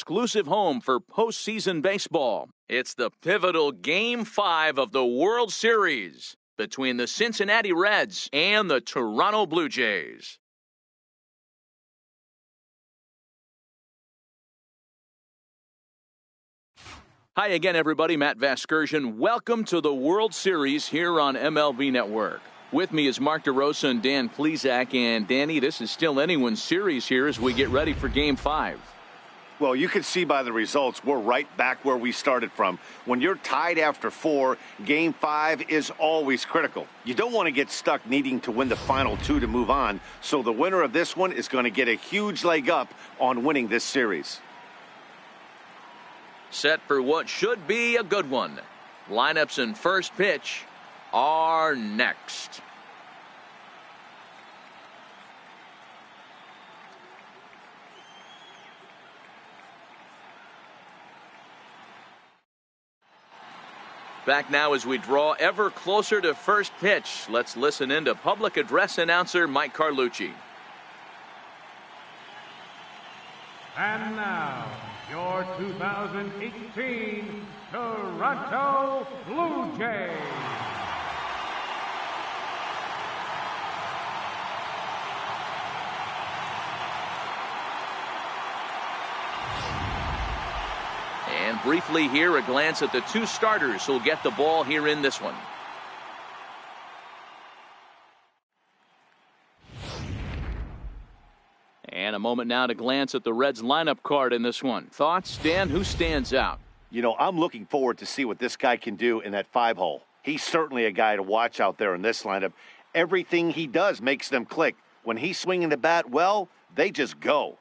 exclusive home for postseason baseball. It's the pivotal Game 5 of the World Series between the Cincinnati Reds and the Toronto Blue Jays. Hi again, everybody. Matt Vasgersian. Welcome to the World Series here on MLB Network. With me is Mark DeRosa and Dan Plesac. And Danny, this is still anyone's series here as we get ready for Game 5. Well, you can see by the results, we're right back where we started from. When you're tied after 4, Game 5 is always critical. You don't want to get stuck needing to win the final 2 to move on. So the winner of this one is going to get a huge leg up on winning this series. Set for what should be a good one. Lineups and first pitch are next. Back now as we draw ever closer to first pitch. Let's listen in to public address announcer Mike Carlucci. And now, your 2018 Toronto Blue Jays. And briefly here, a glance at the 2 starters who'll get the ball here in this one. And a moment now to glance at the Reds lineup card in this one. Thoughts, Dan? Who stands out? You know, I'm looking forward to see what this guy can do in that 5-hole. He's certainly a guy to watch out there in this lineup. Everything he does makes them click. When he's swinging the bat well, they just go.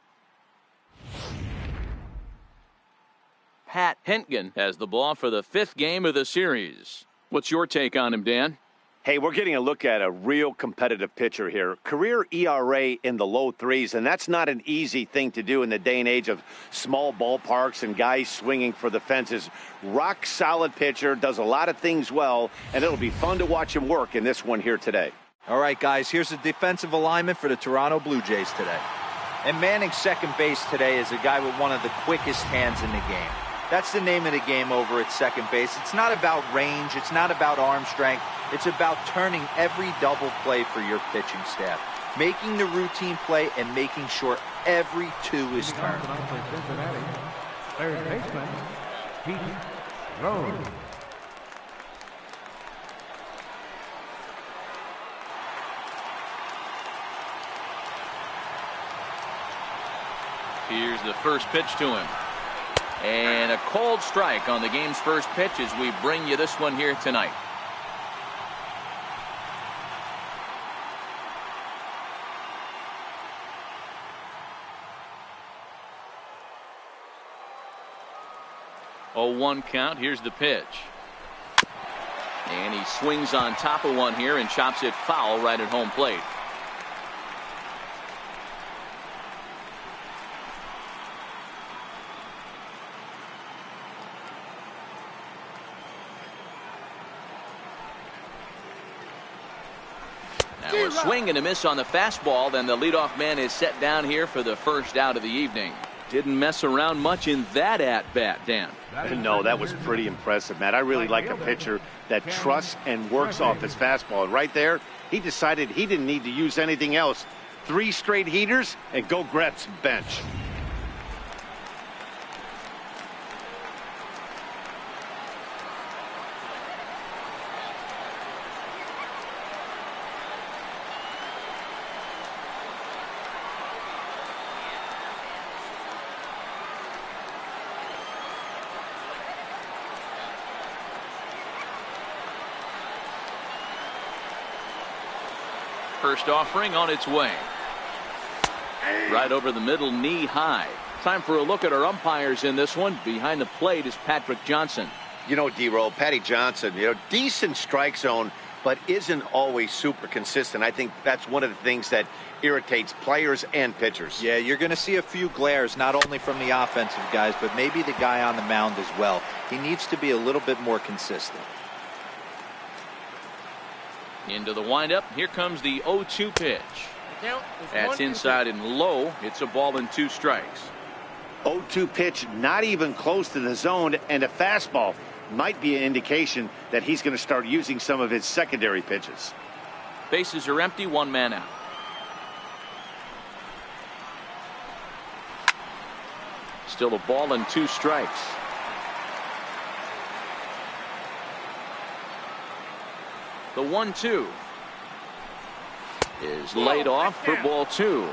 Pat Hentgen has the ball for the 5th game of the series. What's your take on him, Dan? Hey, we're getting a look at a real competitive pitcher here. Career ERA in the low 3s, and that's not an easy thing to do in the day and age of small ballparks and guys swinging for the fences. Rock solid pitcher, does a lot of things well, and it'll be fun to watch him work in this one here today. All right, guys, here's the defensive alignment for the Toronto Blue Jays today. And manning second base today is a guy with one of the quickest hands in the game. That's the name of the game over at second base. It's not about range. It's not about arm strength. It's about turning every double play for your pitching staff, making the routine play and making sure every 2 is turned. Cincinnati, third baseman, Pete Rose. Here's the first pitch to him. And a cold strike on the game's first pitch as we bring you this one here tonight. Oh, 1 count. Here's the pitch. And he swings on top of one here and chops it foul right at home plate. Now a swing and a miss on the fastball. Then the leadoff man is set down here for the first out of the evening. Didn't mess around much in that at-bat, Dan. No, that was pretty impressive, Matt. I really like a pitcher that trusts and works off his fastball. And right there, he decided he didn't need to use anything else. 3 straight heaters and go grab some bench. First offering on its way. Right over the middle, knee high. Time for a look at our umpires in this one. Behind the plate is Patrick Johnson. You know, D-Roll, Patty Johnson, decent strike zone, but isn't always super consistent. I think that's one of the things that irritates players and pitchers. Yeah, you're going to see a few glares, not only from the offensive guys, but maybe the guy on the mound as well. He needs to be a little bit more consistent. Into the windup. Here comes the 0-2 pitch. That's inside and low. It's a ball and 2 strikes. 0-2 pitch, not even close to the zone, and a fastball might be an indication that he's going to start using some of his secondary pitches. Bases are empty, one man out. Still a ball and 2 strikes. The 1-2 is laid off for ball 2.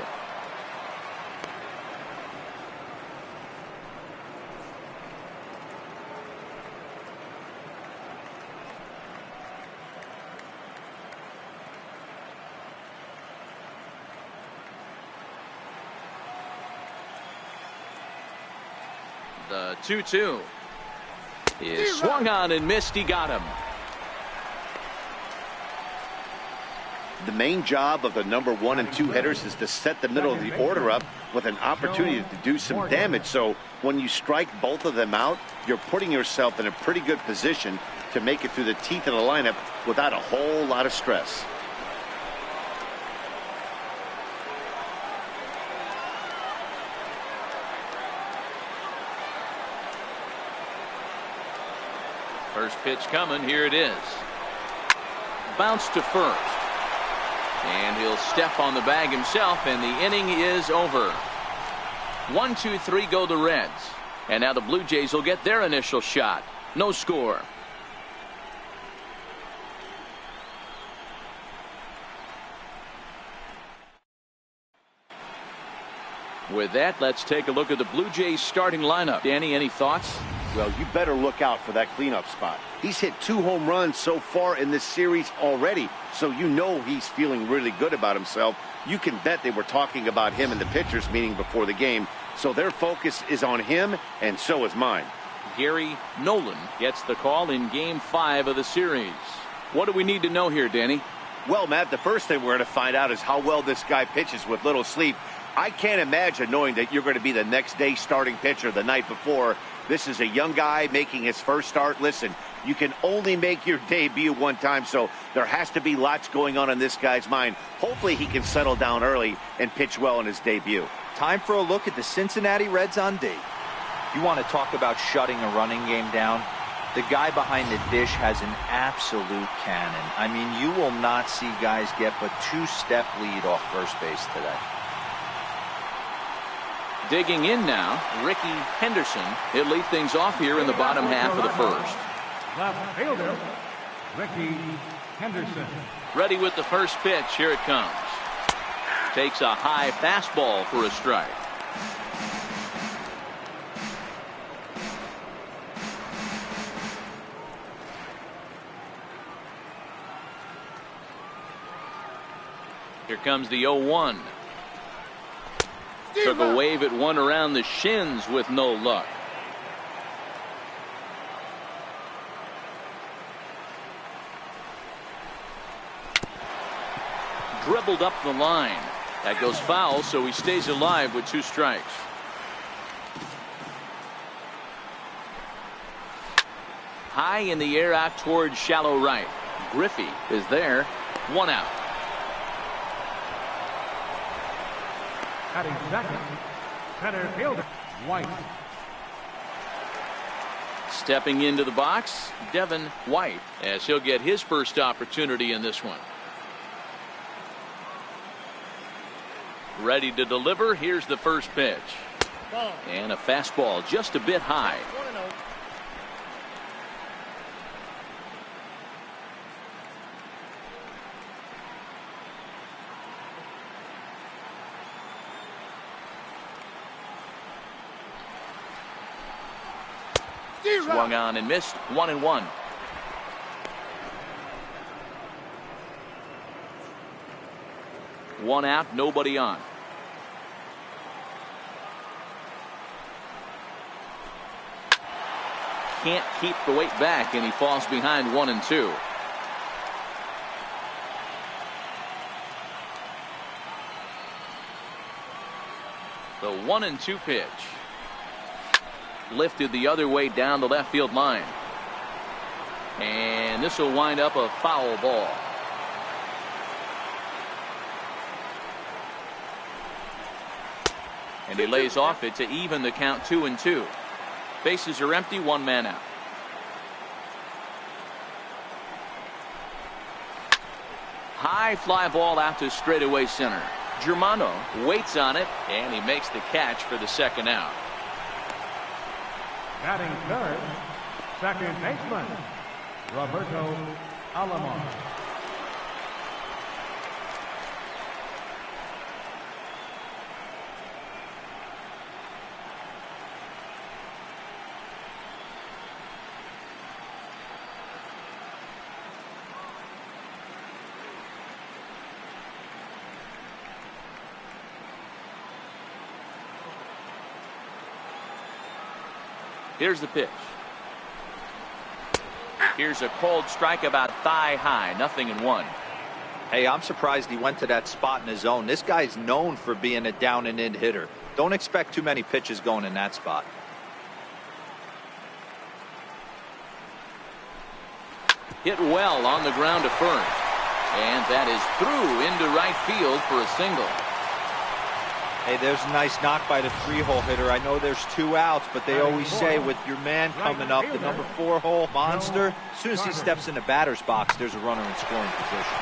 The 2-2 is swung on and missed. He got him. The main job of the number 1 and 2 hitters is to set the middle of the order up with an opportunity to do some damage. So when you strike both of them out, you're putting yourself in a pretty good position to make it through the teeth of the lineup without a whole lot of stress. First pitch coming. Here it is. Bounce to first. And he'll step on the bag himself, and the inning is over. 1, 2, 3 go the Reds. And now the Blue Jays will get their initial shot. No score. With that, let's take a look at the Blue Jays starting lineup. Danny, any thoughts? Well, you better look out for that cleanup spot. He's hit 2 home runs so far in this series already, so you know he's feeling really good about himself. You can bet they were talking about him in the pitchers meeting before the game, so their focus is on him, and so is mine. Gary Nolan gets the call in Game 5 of the series. What do we need to know here, Danny? Well, Matt, the first thing we're going to find out is how well this guy pitches with little sleep. I can't imagine knowing that you're going to be the next day starting pitcher the night before. This is a young guy making his first start. Listen, you can only make your debut one time, so there has to be lots going on in this guy's mind. Hopefully he can settle down early and pitch well in his debut. Time for a look at the Cincinnati Reds on D. You want to talk about shutting a running game down? The guy behind the dish has an absolute cannon. I mean, you will not see guys get but 2-step lead off first base today. Digging in now, Ricky Henderson. He'll lead things off here in the bottom half of the first. Left fielder, Ricky Henderson. Ready with the first pitch. Here it comes. Takes a high fastball for a strike. Here comes the 0-1. Took a wave at one around the shins with no luck. Dribbled up the line. That goes foul, so he stays alive with 2 strikes. High in the air out towards shallow right. Griffey is there. 1 out. Batting second, center fielder, White. Stepping into the box, Devin White, as he'll get his first opportunity in this one. Ready to deliver. Here's the first pitch. And a fastball just a bit high. Swung on and missed. 1-1. One out, nobody on. Can't keep the weight back, and he falls behind 1-2. The 1-2 pitch. Lifted the other way down the left field line. And this will wind up a foul ball. And he lays off it to even the count 2-2. Bases are empty, one man out. High fly ball out to straightaway center. Germano waits on it, and he makes the catch for the second out. Batting third, second baseman, Roberto Alomar. Here's the pitch. Here's a cold strike about thigh high, 0-1. Hey, I'm surprised he went to that spot in his zone. This guy's known for being a down and in hitter. Don't expect too many pitches going in that spot. Hit well on the ground to first. And that is through into right field for a single. Hey, there's a nice knock by the 3-hole hitter. I know there's 2 outs, but they always say with your man coming up, the number 4-hole monster, as soon as he steps in the batter's box, there's a runner in scoring position.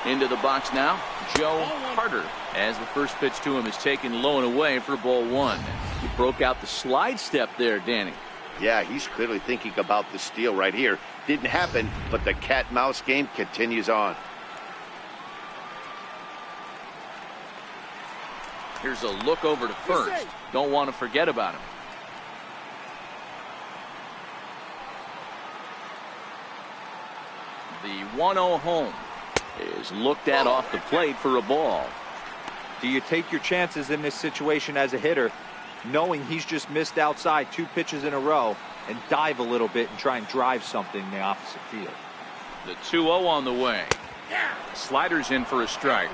Into the box now, Joe Carter, as the first pitch to him is taken low and away for ball 1. He broke out the slide step there, Danny. Yeah, he's clearly thinking about the steal right here. Didn't happen, but the cat-mouse game continues on. Here's a look over to first. Don't want to forget about him. The 1-0 home is looked at off the plate for a ball. Do you take your chances in this situation as a hitter, knowing he's just missed outside 2 pitches in a row, and dive a little bit and try and drive something in the opposite field? The 2-0 on the way. Sliders in for a strike.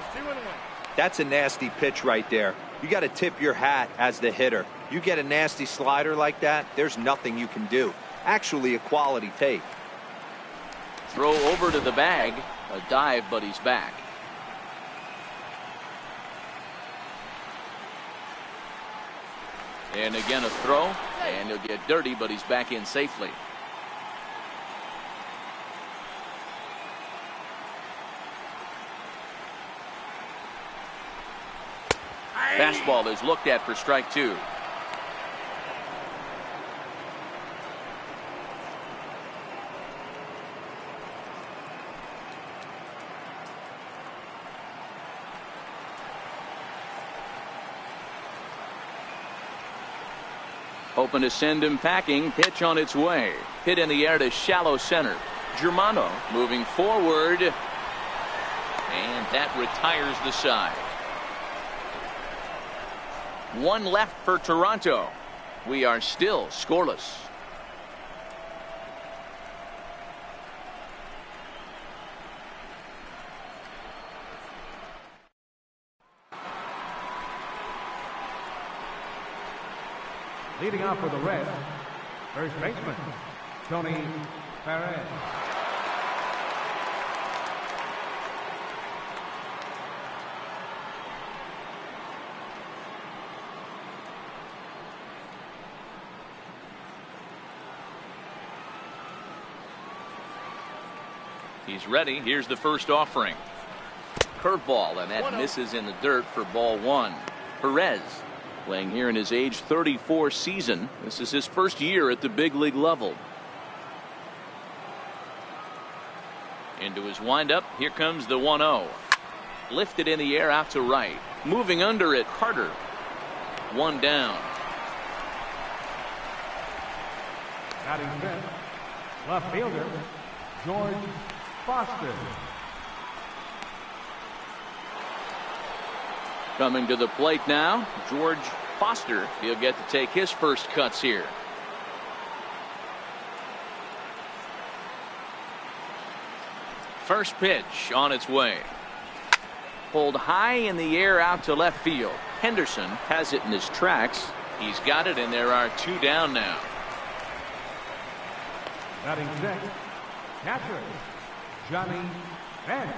That's a nasty pitch right there. You got to tip your hat as the hitter. You get a nasty slider like that, there's nothing you can do. Actually a quality take. Throw over to the bag. A dive, but he's back. And again a throw, and he'll get dirty, but he's back in safely. Fastball is looked at for strike 2. Hoping to send him packing. Pitch on its way. Hit in the air to shallow center. Germano moving forward. And that retires the side. 1 left for Toronto. We are still scoreless. Leading off for the Reds, first baseman, Tony Perez. He's ready. Here's the first offering. Curveball, and that misses in the dirt for ball 1. Perez playing here in his age 34 season. This is his first year at the big league level. Into his windup. Here comes the 1-0. Lifted in the air out to right. Moving under it, Carter. 1 down. Batting fifth, left fielder, George Foster. Coming to the plate now, George Foster. He'll get to take his first cuts here. First pitch on its way. Pulled high in the air out to left field. Henderson has it in his tracks. He's got it, and there are 2 down now. Batting sixth, Catcher, Johnny Bench.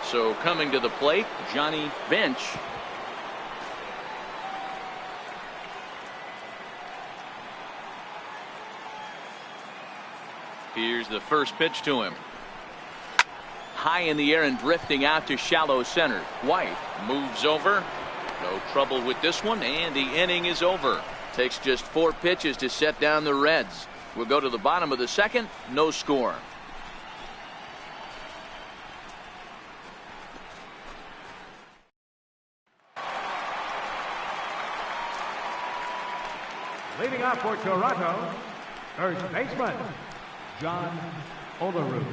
So coming to the plate, Johnny Bench. Here's the first pitch to him. High in the air and drifting out to shallow center. White moves over. No trouble with this one, and the inning is over. Takes just 4 pitches to set down the Reds. We'll go to the bottom of the second. No score. Leading off for Toronto, first baseman, John Olerud.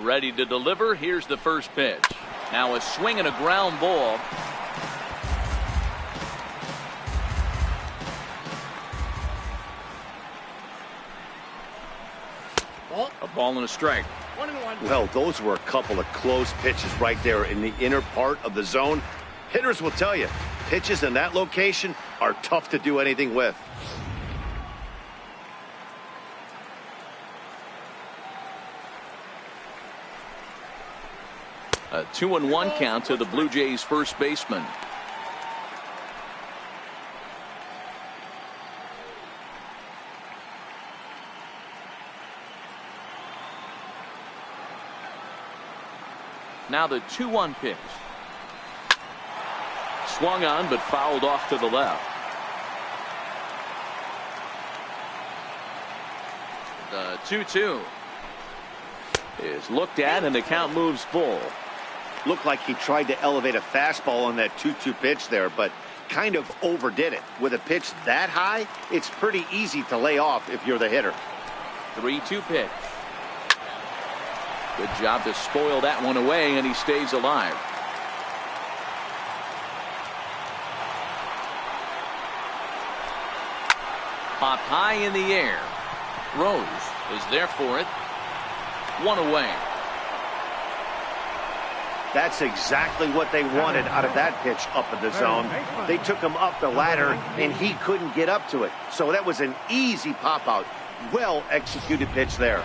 Ready to deliver. Here's the first pitch. Now a swing and a ground ball. A ball and a strike. Well, those were a couple of close pitches right there in the inner part of the zone. Hitters will tell you, pitches in that location are tough to do anything with. A 2-1 count to the Blue Jays first baseman. Now the 2-1 pitch. Swung on but fouled off to the left. The 2-2 is looked at and the count moves full. Looked like he tried to elevate a fastball on that 2-2 pitch there, but kind of overdid it. With a pitch that high, it's pretty easy to lay off if you're the hitter. 3-2 pitch. Good job to spoil that one away, and he stays alive. Popped high in the air. Rose is there for it. 1 away. That's exactly what they wanted out of that pitch up in the zone. They took him up the ladder, and he couldn't get up to it. So that was an easy pop-out. Well-executed pitch there.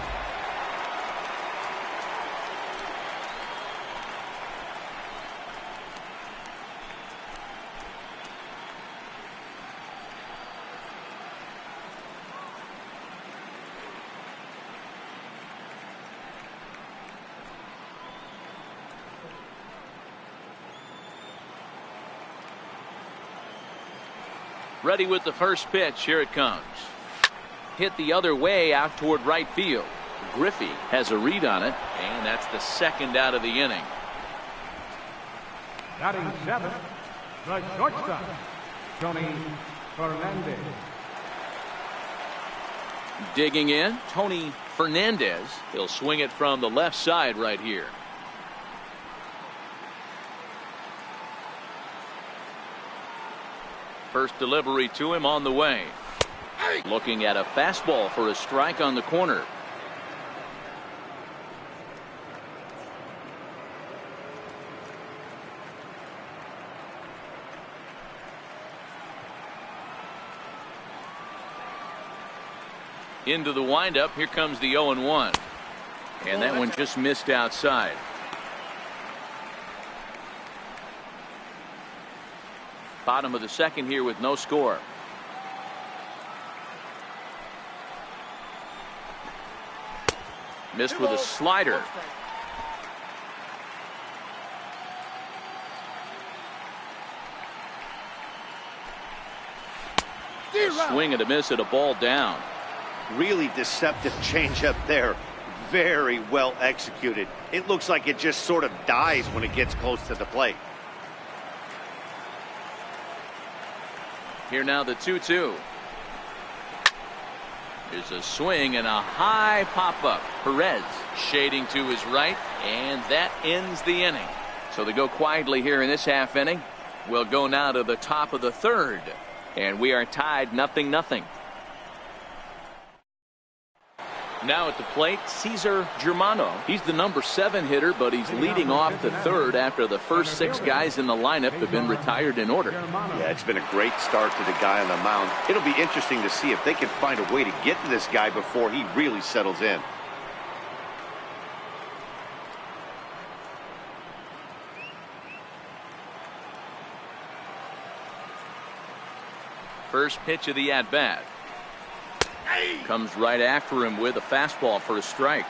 Ready with the first pitch. Here it comes. Hit the other way out toward right field. Griffey has a read on it, and that's the second out of the inning. Batting 7th, the shortstop, Tony Fernandez. Digging in, Tony Fernandez. He'll swing it from the left side right here. First delivery to him on the way. Looking at a fastball for a strike on the corner. Into the windup. Here comes the 0-1. And that one just missed outside. Bottom of the second here with no score. Missed with a slider. A swing and a miss at a ball down. Really deceptive changeup there. Very well executed. It looks like it just sort of dies when it gets close to the plate. Here now the 2-2. There's a swing and a high pop-up. Perez shading to his right, and that ends the inning. So they go quietly here in this half inning. We'll go now to the top of the third. And we are tied 0-0. Now at the plate, Cesar Germano. He's the number 7 hitter, but he's leading off the third after the first 6 guys in the lineup have been retired in order. Yeah, it's been a great start to the guy on the mound. It'll be interesting to see if they can find a way to get to this guy before he really settles in. First pitch of the at-bat. Comes right after him with a fastball for a strike.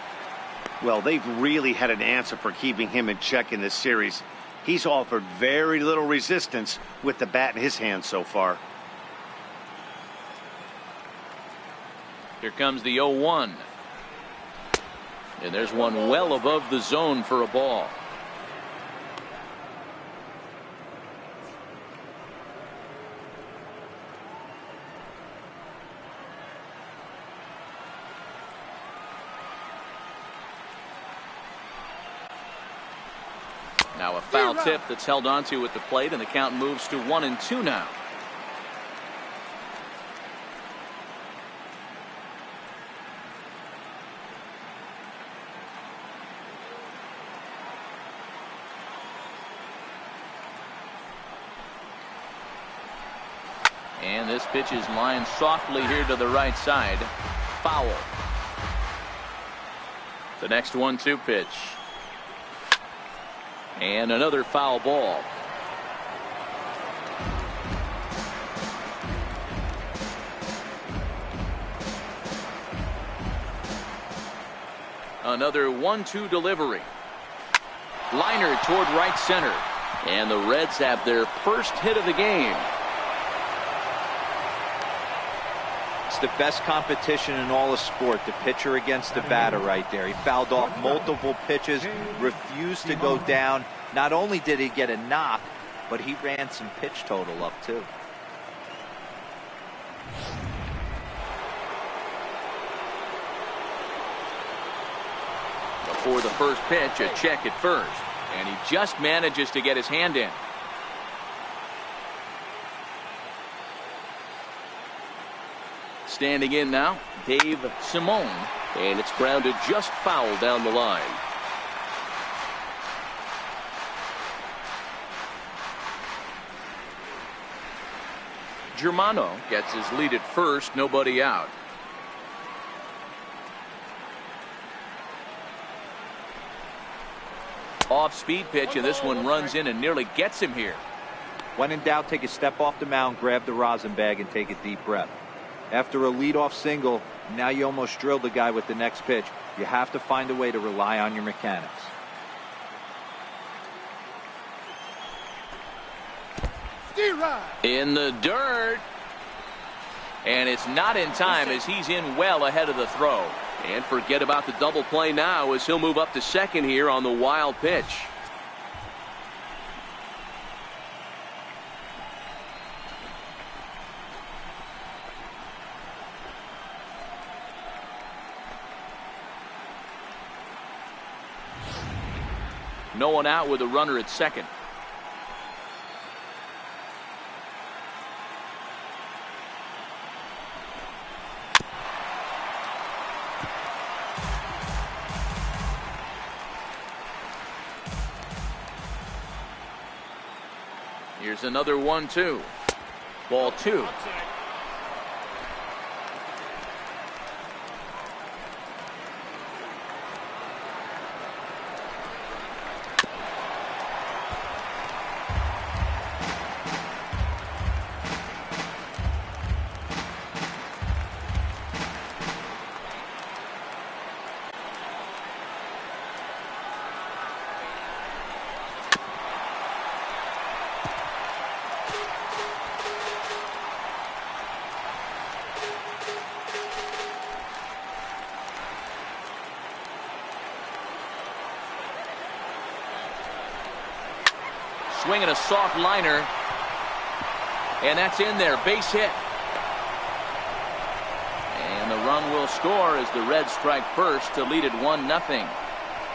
Well, they've really had an answer for keeping him in check in this series. He's offered very little resistance with the bat in his hand so far. Here comes the 0-1. And there's one well above the zone for a ball. Now a foul tip that's held onto at the plate, and the count moves to 1-2 now. And this pitch is lined softly here to the right side. Foul. The next 1-2 pitch. And another foul ball. Another 1-2 delivery. Liner toward right center. And the Reds have their first hit of the game. It's the best competition in all of sport, the pitcher against the batter right there. He fouled off multiple pitches, refused to go down. Not only did he get a knock, but he ran some pitch total up too. Before the first pitch, a check at first. And he just manages to get his hand in. Standing in now, Dave Simone, and it's grounded just foul down the line. Germano gets his lead at first, nobody out. Off-speed pitch, and this one runs in and nearly gets him here. When in doubt, take a step off the mound, grab the rosin bag, and take a deep breath. After a leadoff single, now you almost drilled the guy with the next pitch. You have to find a way to rely on your mechanics. In the dirt. And it's not in time as he's in well ahead of the throw. And forget about the double play now as he'll move up to second here on the wild pitch. No one out with a runner at second. Here's another 1-2. Ball 2. Swinging a soft liner. And that's in there. Base hit. And the run will score as the Reds strike first to lead it 1-0.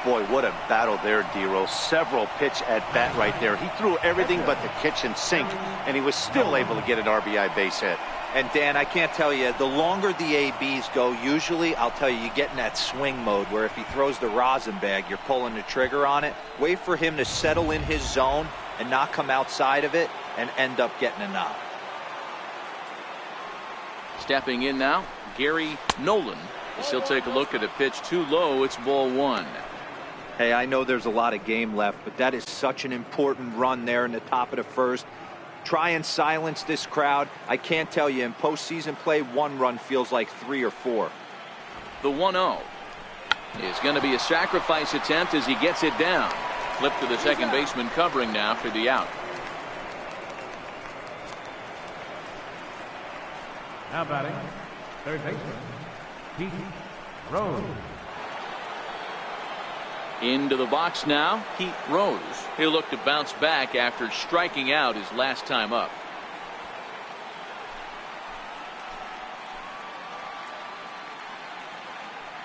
Boy, what a battle there, D-Roll. Several pitch at bat right there. He threw everything but the kitchen sink, and he was still able to get an RBI base hit. And Dan, I can't tell you, the longer the ABs go, usually, I'll tell you, you get in that swing mode where if he throws the rosin bag, you're pulling the trigger on it. Wait for him to settle in his zone and not come outside of it and end up getting a knock. Stepping in now, Gary Nolan. As he'll take a look at a pitch too low. It's ball one. Hey, I know there's a lot of game left, but that is such an important run there in the top of the first. Try and silence this crowd. I can't tell you, in postseason play, one run feels like 3 or 4. The 1-0 is going to be a sacrifice attempt as he gets it down. Flip to the second baseman covering now for the out. Now batting, third baseman, Pete Rose. Into the box now, Pete Rose. He'll look to bounce back after striking out his last time up.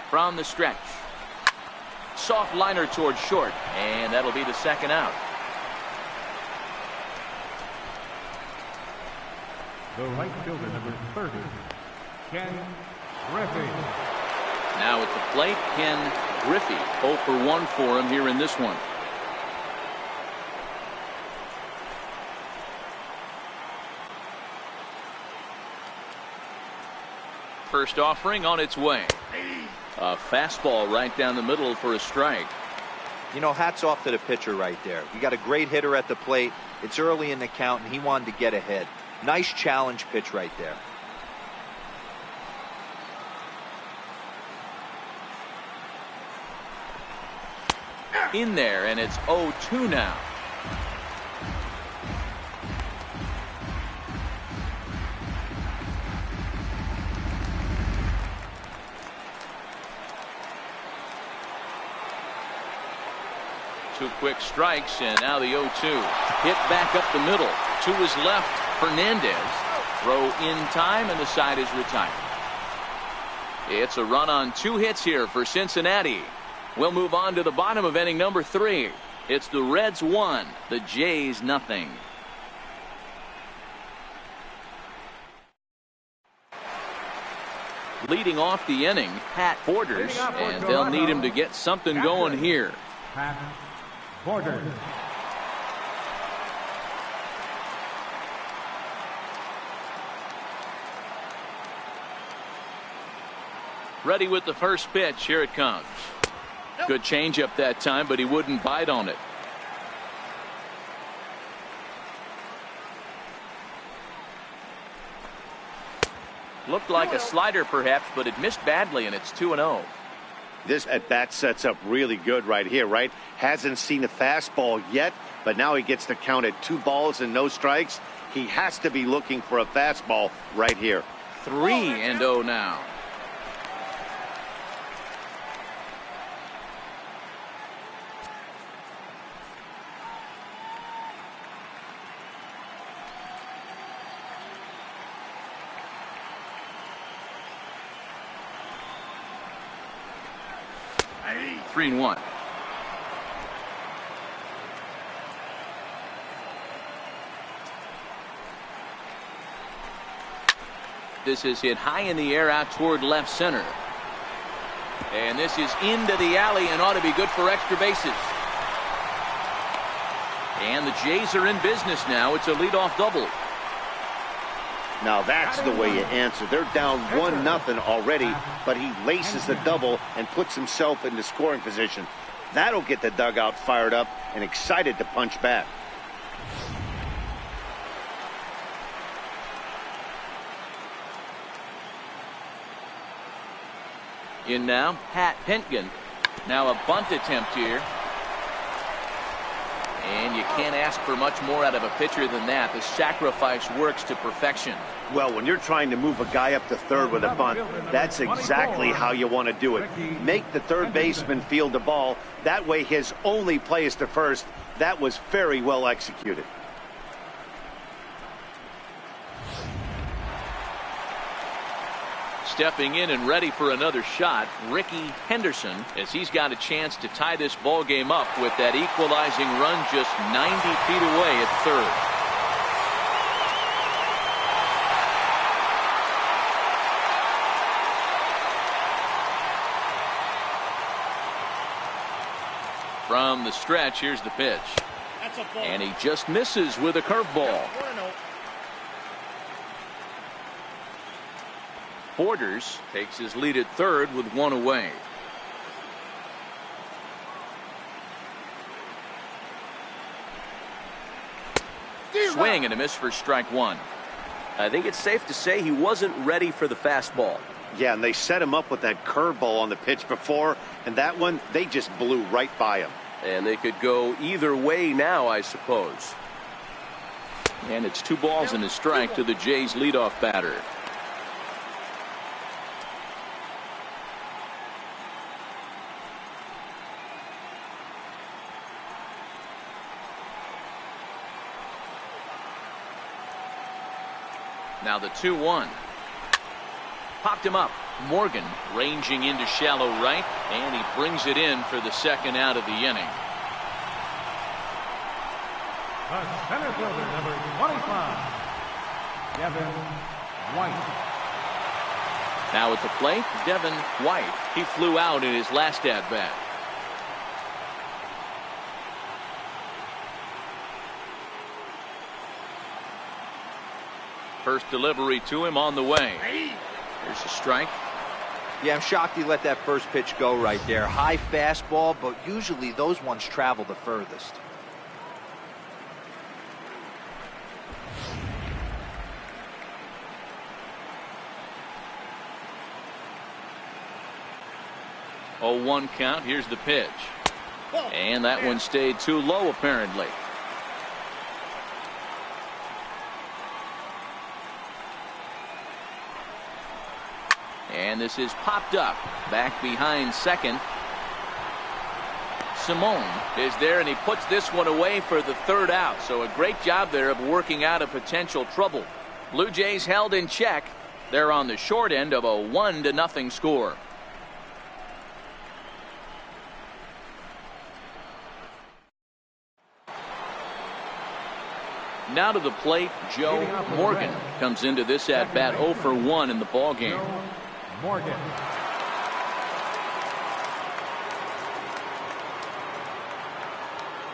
From the stretch. Soft liner towards short, and that'll be the second out. The right fielder, number 30, Ken Griffey. Now at the plate, Ken Griffey. 0 for 1 for him here in this one. First offering on its way. A fastball right down the middle for a strike. You know, hats off to the pitcher right there. You got a great hitter at the plate. It's early in the count, and he wanted to get ahead. Nice challenge pitch right there. In there, and it's 0-2 now. Two quick strikes, and now the 0-2. Hit back up the middle. To his left, Fernandez. Throw in time, and the side is retired. It's a run on 2 hits here for Cincinnati. We'll move on to the bottom of inning number 3. It's the Reds 1, the Jays nothing. Leading off the inning, Pat Borders, and they'll need him to get something going here. Pat Borders. Ready with the first pitch. Here it comes. Good changeup that time, but he wouldn't bite on it. Looked like a slider perhaps, but it missed badly, and it's 2-0. This at bat sets up really good right here, right? Hasn't seen a fastball yet, but now he gets to count at 2 balls and no strikes. He has to be looking for a fastball right here. 3-0 now. Three and 1. This is hit high in the air out toward left center. And this is into the alley and ought to be good for extra bases. And the Jays are in business now. It's a leadoff double. Now that's the way you answer. They're down 1-0 already, but he laces the double and puts himself into scoring position. That'll get the dugout fired up and excited to punch back. In now, Pat Hentgen. Now a bunt attempt here. And you can't ask for much more out of a pitcher than that. The sacrifice works to perfection. Well, when you're trying to move a guy up to third with a bunt, that's exactly how you want to do it. Make the third baseman field the ball. That way his only play is to first. That was very well executed. Stepping in and ready for another shot, Ricky Henderson, as he's got a chance to tie this ball game up with that equalizing run just 90 feet away at third. From the stretch, here's the pitch. And he just misses with a curveball. Borders takes his lead at third with one away. Swing and a miss for strike one. I think it's safe to say he wasn't ready for the fastball. Yeah, and they set him up with that curveball on the pitch before, and that one, they just blew right by him. And they could go either way now, I suppose. And it's 2 balls and a strike to the Jays leadoff batter. Now the 2-1. Popped him up. Morgan ranging into shallow right, and he brings it in for the second out of the inning. The center fielder, number 25, Devin White. Now at the plate, Devin White. He flew out in his last at-bat. First delivery to him on the way. Here's a strike. Yeah, I'm shocked he let that first pitch go right there. High fastball, but usually those ones travel the furthest. Oh, 1 count. Here's the pitch. And that one stayed too low, apparently. And this is popped up. Back behind second. Simone is there, and he puts this one away for the third out. So a great job there of working out a potential trouble. Blue Jays held in check. They're on the short end of a 1-0 score. Now to the plate, Joe Morgan comes into this at bat 0 for 1 in the ball game. Morgan.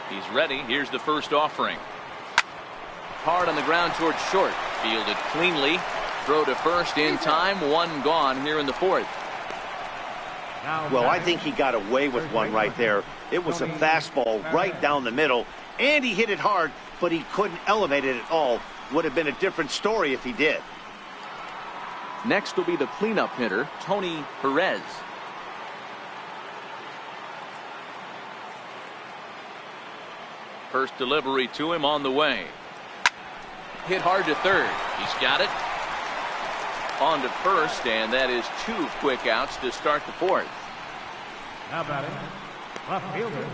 He's ready. Here's the first offering. Hard on the ground towards short. Fielded cleanly. Throw to first in time. 1 gone here in the 4th. Well, I think he got away with one right there. It was a fastball right down the middle, and he hit it hard, but he couldn't elevate it at all. Would have been a different story if he did. Next will be the cleanup hitter, Tony Perez. First delivery to him on the way. Hit hard to third. He's got it. On to first, and that is 2 quick outs to start the 4th. Now batting, left fielder,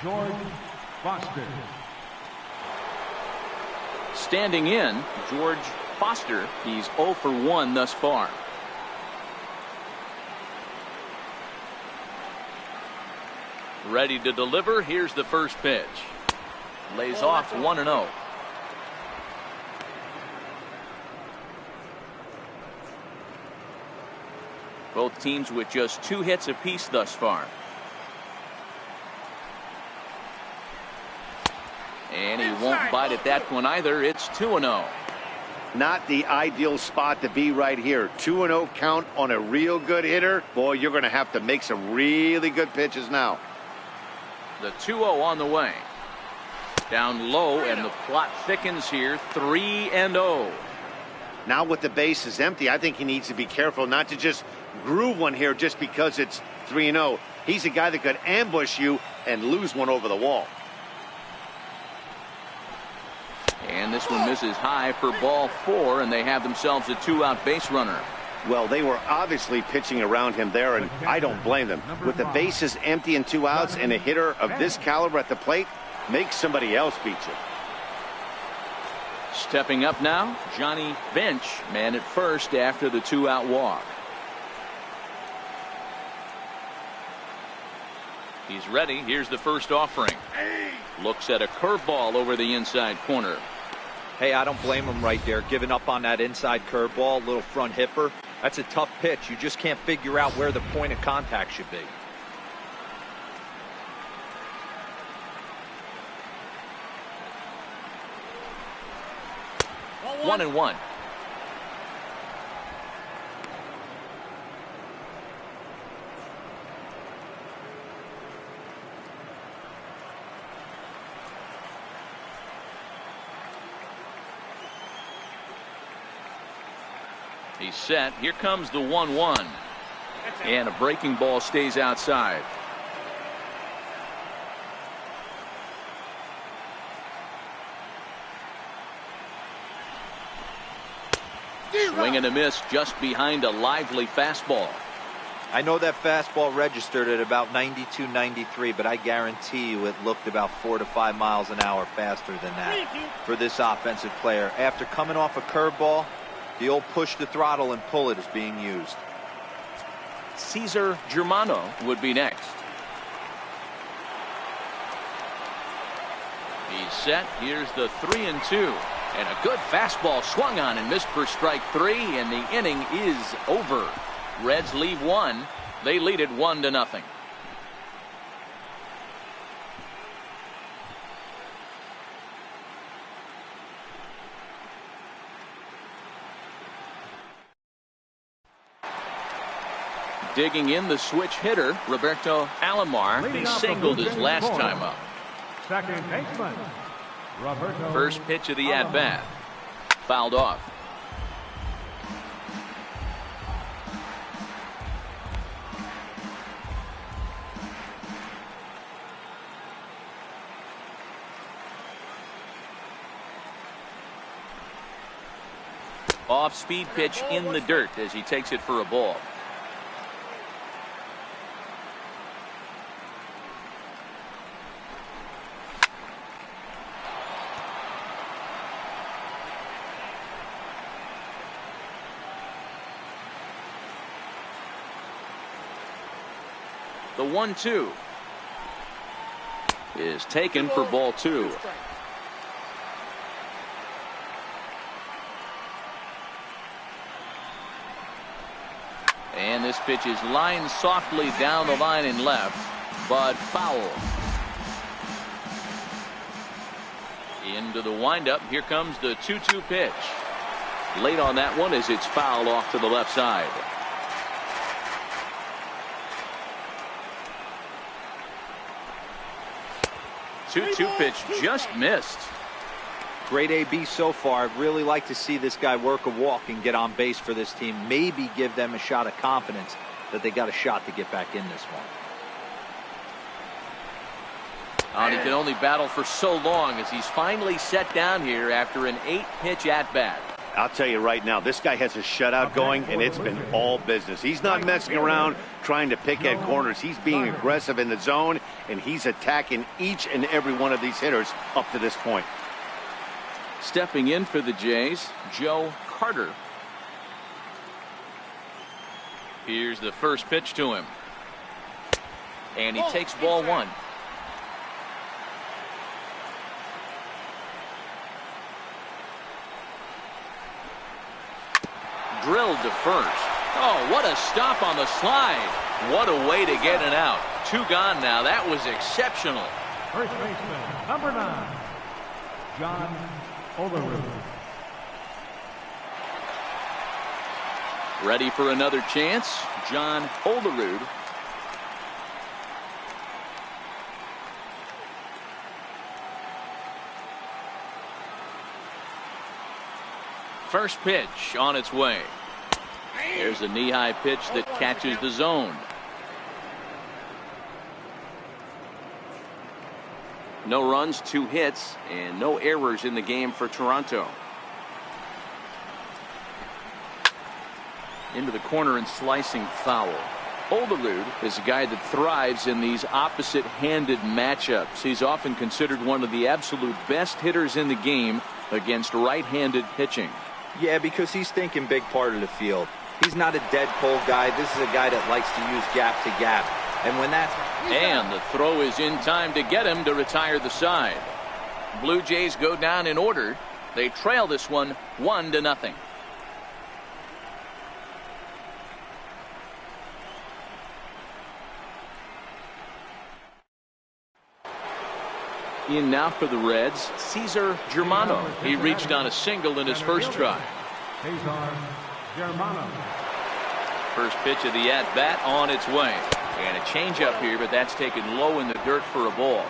George Foster. Standing in, George Foster. He's 0 for 1 thus far. Ready to deliver. Here's the first pitch. Lays off 1-0. Both teams with just 2 hits apiece thus far. And he won't bite at that one either. It's 2-0. Not the ideal spot to be right here. 2-0 count on a real good hitter. Boy, you're going to have to make some really good pitches now. The 2-0 on the way. Down low, and the plot thickens here. 3-0. Now with the bases empty, I think he needs to be careful not to just groove one here just because it's 3-0. He's a guy that could ambush you and lose one over the wall. And this one misses high for ball 4, and they have themselves a 2-out base runner. Well, they were obviously pitching around him there, and I don't blame them. With the bases empty and 2 outs and a hitter of this caliber at the plate, make somebody else beat you. Stepping up now, Johnny Bench, man at first after the 2-out walk. He's ready. Here's the first offering. Looks at a curveball over the inside corner. Hey, I don't blame him right there. Giving up on that inside curveball, little front hipper. That's a tough pitch. You just can't figure out where the point of contact should be. 1-1. He's set. Here comes the 1-1. And a breaking ball stays outside. Swing and a miss just behind a lively fastball. I know that fastball registered at about 92, 93, but I guarantee you it looked about 4 to 5 miles an hour faster than that for this offensive player. After coming off a curveball, the old push the throttle and pull it is being used. Cesar Germano would be next. He's set. Here's the 3-2. And a good fastball swung on and missed for strike 3, and the inning is over. Reds leave one. They lead it 1-0. Digging in the switch hitter, Roberto Alomar. He singled his last time up. Second baseman, Roberto. First pitch of the at-bat. Fouled off. Off-speed pitch in the dirt as he takes it for a ball. The 1-2 is taken for ball 2. And this pitch is lined softly down the line and left, but foul. Into the windup. Here comes the 2-2 pitch. Late on that one as it's fouled off to the left side. 2-2 pitch just missed. Great AB so far. I'd really like to see this guy work a walk and get on base for this team. Maybe give them a shot of confidence that they got a shot to get back in this one. And he can only battle for so long as he's finally set down here after an 8-pitch at-bat. I'll tell you right now, this guy has a shutout going, and it's been all business. He's not messing around trying to pick at corners. He's being aggressive in the zone, and he's attacking each and every one of these hitters up to this point. Stepping in for the Jays, Joe Carter. Here's the first pitch to him. And he takes ball 1. Drilled to first. Oh, what a stop on the slide. What a way to get it out. 2 gone now. That was exceptional. First baseman, number 9, John Overwood. Ready for another chance, John Olerud. First pitch on its way. There's a knee-high pitch that catches the zone. No runs, 2 hits, and no errors in the game for Toronto. Into the corner and slicing foul. Olerud is a guy that thrives in these opposite-handed matchups. He's often considered one of the absolute best hitters in the game against right-handed pitching. Yeah, because he's thinking big part of the field. He's not a dead pull guy. This is a guy that likes to use gap to gap. And when that's... And the throw is in time to get him to retire the side. Blue Jays go down in order. They trail this one 1-0. In now for the Reds, Cesar Germano. He reached on a single in his first try. Cesar Germano. First pitch of the at-bat on its way. And a changeup here, but that's taken low in the dirt for a ball.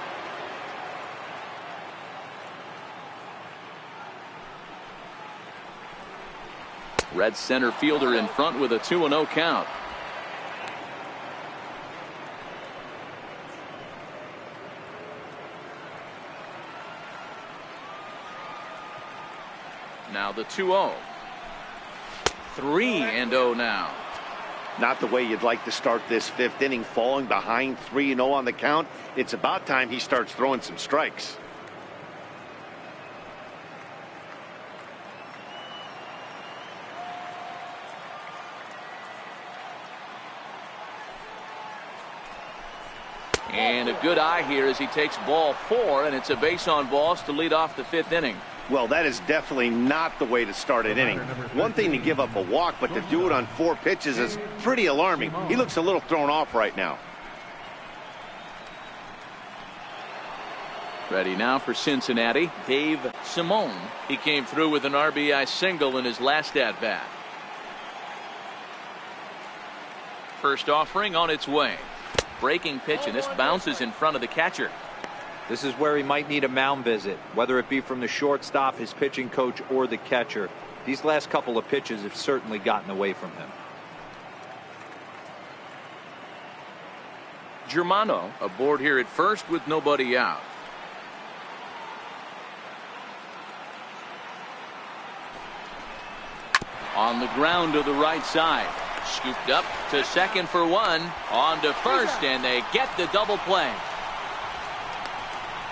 Red center fielder in front with a 2-0 count. Now the 2-0. 3-0 now. Not the way you'd like to start this fifth inning, falling behind 3-0 on the count. It's about time he starts throwing some strikes. And a good eye here as he takes ball 4, and it's a base on balls to lead off the fifth inning. Well, that is definitely not the way to start an inning. One thing to give up a walk, but to do it on 4 pitches is pretty alarming. He looks a little thrown off right now. Ready now for Cincinnati, Dave Simone. He came through with an RBI single in his last at-bat. First offering on its way. Breaking pitch, and this bounces in front of the catcher. This is where he might need a mound visit, whether it be from the shortstop, his pitching coach, or the catcher. These last couple of pitches have certainly gotten away from him. Germano aboard here at first with nobody out. On the ground to the right side. Scooped up to second for 1. On to first, and they get the double play.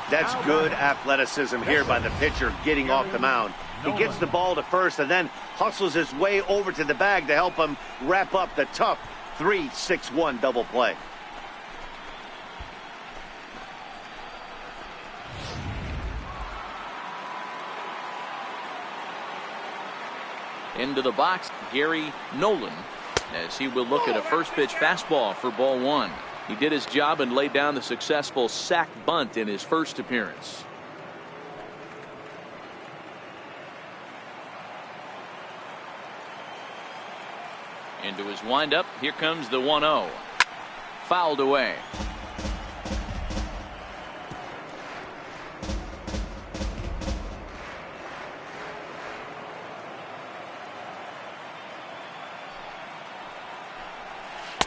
That's good athleticism here by the pitcher getting off the mound. He gets the ball to first and then hustles his way over to the bag to help him wrap up the tough 3-6-1 double play. Into the box, Gary Nolan, as he will look at a first pitch fastball for ball 1. He did his job and laid down the successful sac bunt in his first appearance. Into his windup, here comes the 1-0. Fouled away.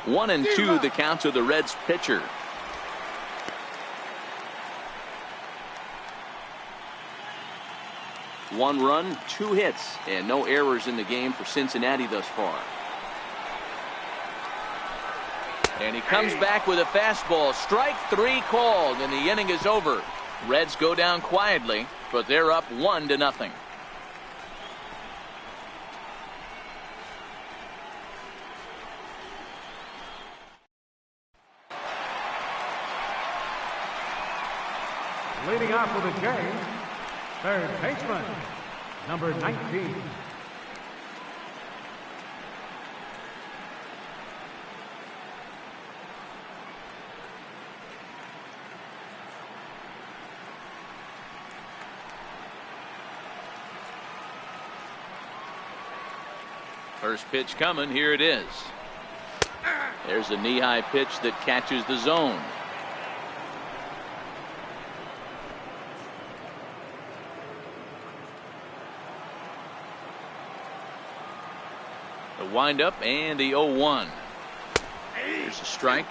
One and 2 the count to the Reds pitcher. One run, 2 hits, and no errors in the game for Cincinnati thus far. And he comes back with a fastball. Strike 3 called, and the inning is over. Reds go down quietly, but they're up 1-0. Leading off for the Jays, third baseman, number 19. First pitch coming. Here it is. There's a knee-high pitch that catches the zone. The windup and the 0-1. Here's a strike.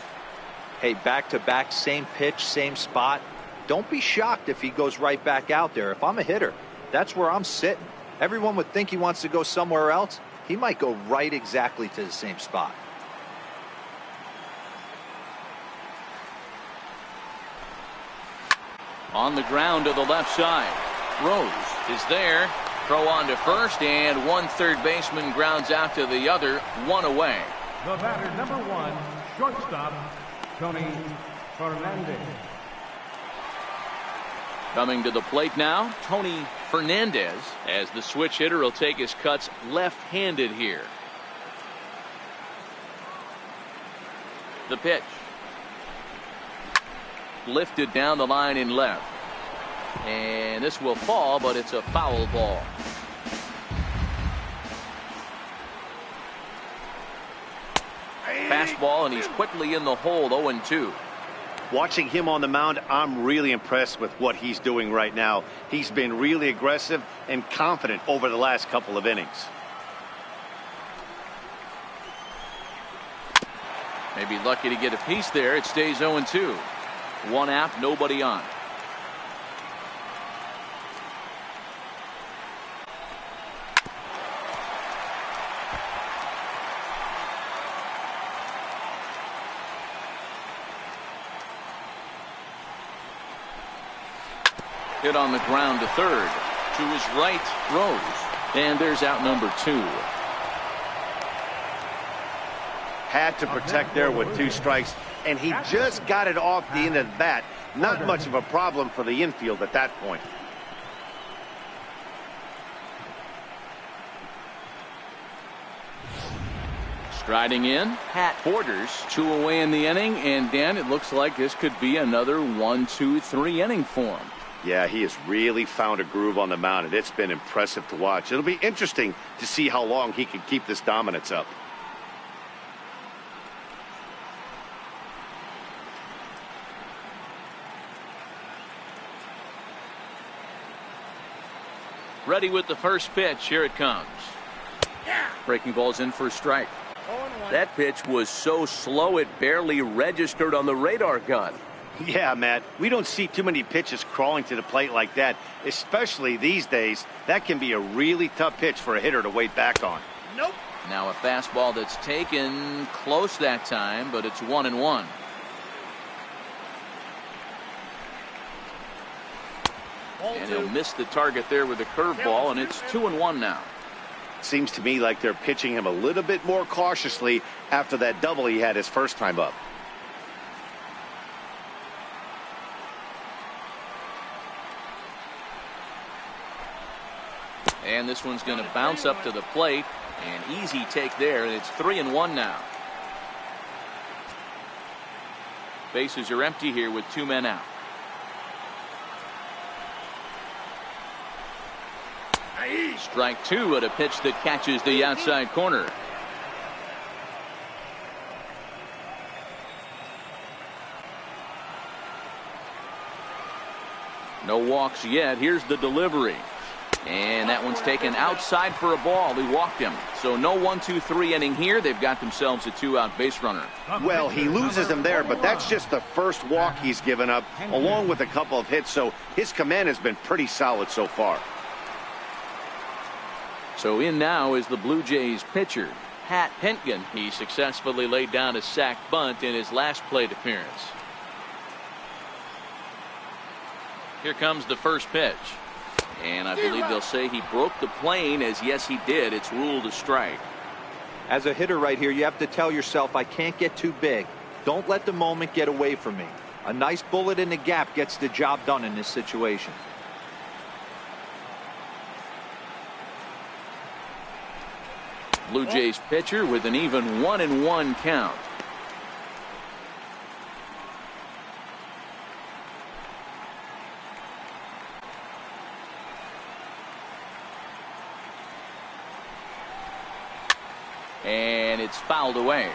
Hey, back-to-back, same pitch, same spot. Don't be shocked if he goes right back out there. If I'm a hitter, that's where I'm sitting. Everyone would think he wants to go somewhere else. He might go right exactly to the same spot. On the ground to the left side. Rose is there. Throw on to first, and one third baseman grounds out to the other, 1 away. The batter, number 1, shortstop, Tony Fernandez. Coming to the plate now, Tony Fernandez, as the switch hitter will take his cuts left-handed here. The pitch. Lifted down the line in left. And this will fall, but it's a foul ball. Fastball, and he's quickly in the hole, 0-2. Watching him on the mound, I'm really impressed with what he's doing right now. He's been really aggressive and confident over the last couple of innings. Maybe lucky to get a piece there. It stays 0-2. One out, nobody on. Hit on the ground to third. To his right, throws. And there's out number 2. Had to protect there with 2 strikes, and he just got it off the end of the bat. Not much of a problem for the infield at that point. Striding in, Pat Borders, 2 away in the inning, and Dan, it looks like this could be another 1-2-3 inning for him. Yeah, he has really found a groove on the mound, and it's been impressive to watch. It'll be interesting to see how long he can keep this dominance up. Ready with the first pitch. Here it comes. Breaking ball's in for a strike. That pitch was so slow it barely registered on the radar gun. Yeah, Matt, we don't see too many pitches crawling to the plate like that, especially these days. That can be a really tough pitch for a hitter to wait back on. Nope. Now a fastball that's taken close that time, but it's 1-1. And he'll miss the target there with a curveball, and it's 2-1 now. Seems to me like they're pitching him a little bit more cautiously after that double he had his first time up. And this one's going to bounce up to the plate. An easy take there, and it's 3-1 now. Bases are empty here with 2 men out. Strike 2 at a pitch that catches the outside corner. No walks yet. Here's the delivery. And that one's taken outside for a ball. He walked him. So no 1-2-3 inning here. They've got themselves a 2-out base runner. Well, he loses him there, but that's just the first walk he's given up, along with a couple of hits. So his command has been pretty solid so far. So in now is the Blue Jays pitcher, Pat Hentgen. He successfully laid down a sac bunt in his last plate appearance. Here comes the first pitch. And I believe they'll say he broke the plane, as yes he did. It's ruled a strike. As a hitter right here, you have to tell yourself, I can't get too big. Don't let the moment get away from me. A nice bullet in the gap gets the job done in this situation. Blue Jays pitcher with an even 1-1 count. And it's fouled away.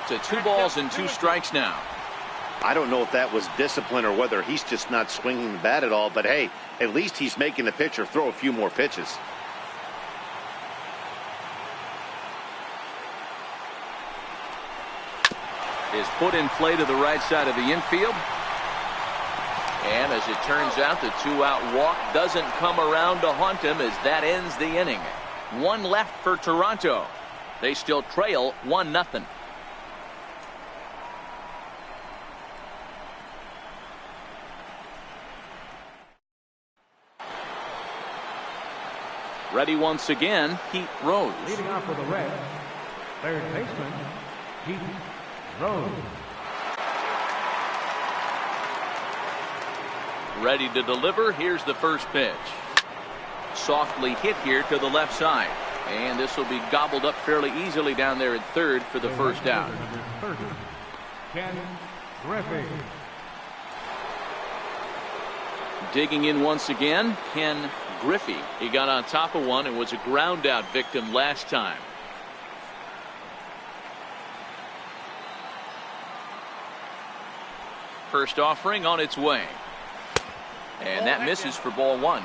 To 2 balls and 2 strikes now. I don't know if that was discipline or whether he's just not swinging the bat at all, but hey, at least he's making the pitcher throw a few more pitches. Is put in play to the right side of the infield. And as it turns out, the 2-out walk doesn't come around to haunt him, as that ends the inning. 1 left for Toronto. They still trail 1-0. Ready once again, Pete Rose. Leading off for the Reds, third baseman, Pete Rose. Ready to deliver. Here's the first pitch. Softly hit here to the left side. And this will be gobbled up fairly easily down there at third for the first out. Ken Griffey. Digging in once again, Ken Griffey. He got on top of one and was a ground out victim last time. First offering on its way. And that misses for ball one.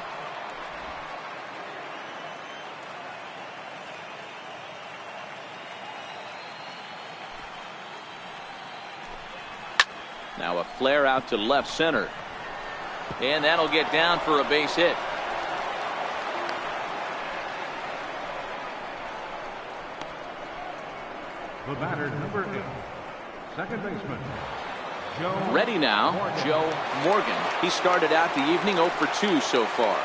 Now a flare out to left center. And that'll get down for a base hit. The batter, number 8, second baseman, Joe. Ready now, Morgan. Joe Morgan. He started out the evening 0 for 2 so far.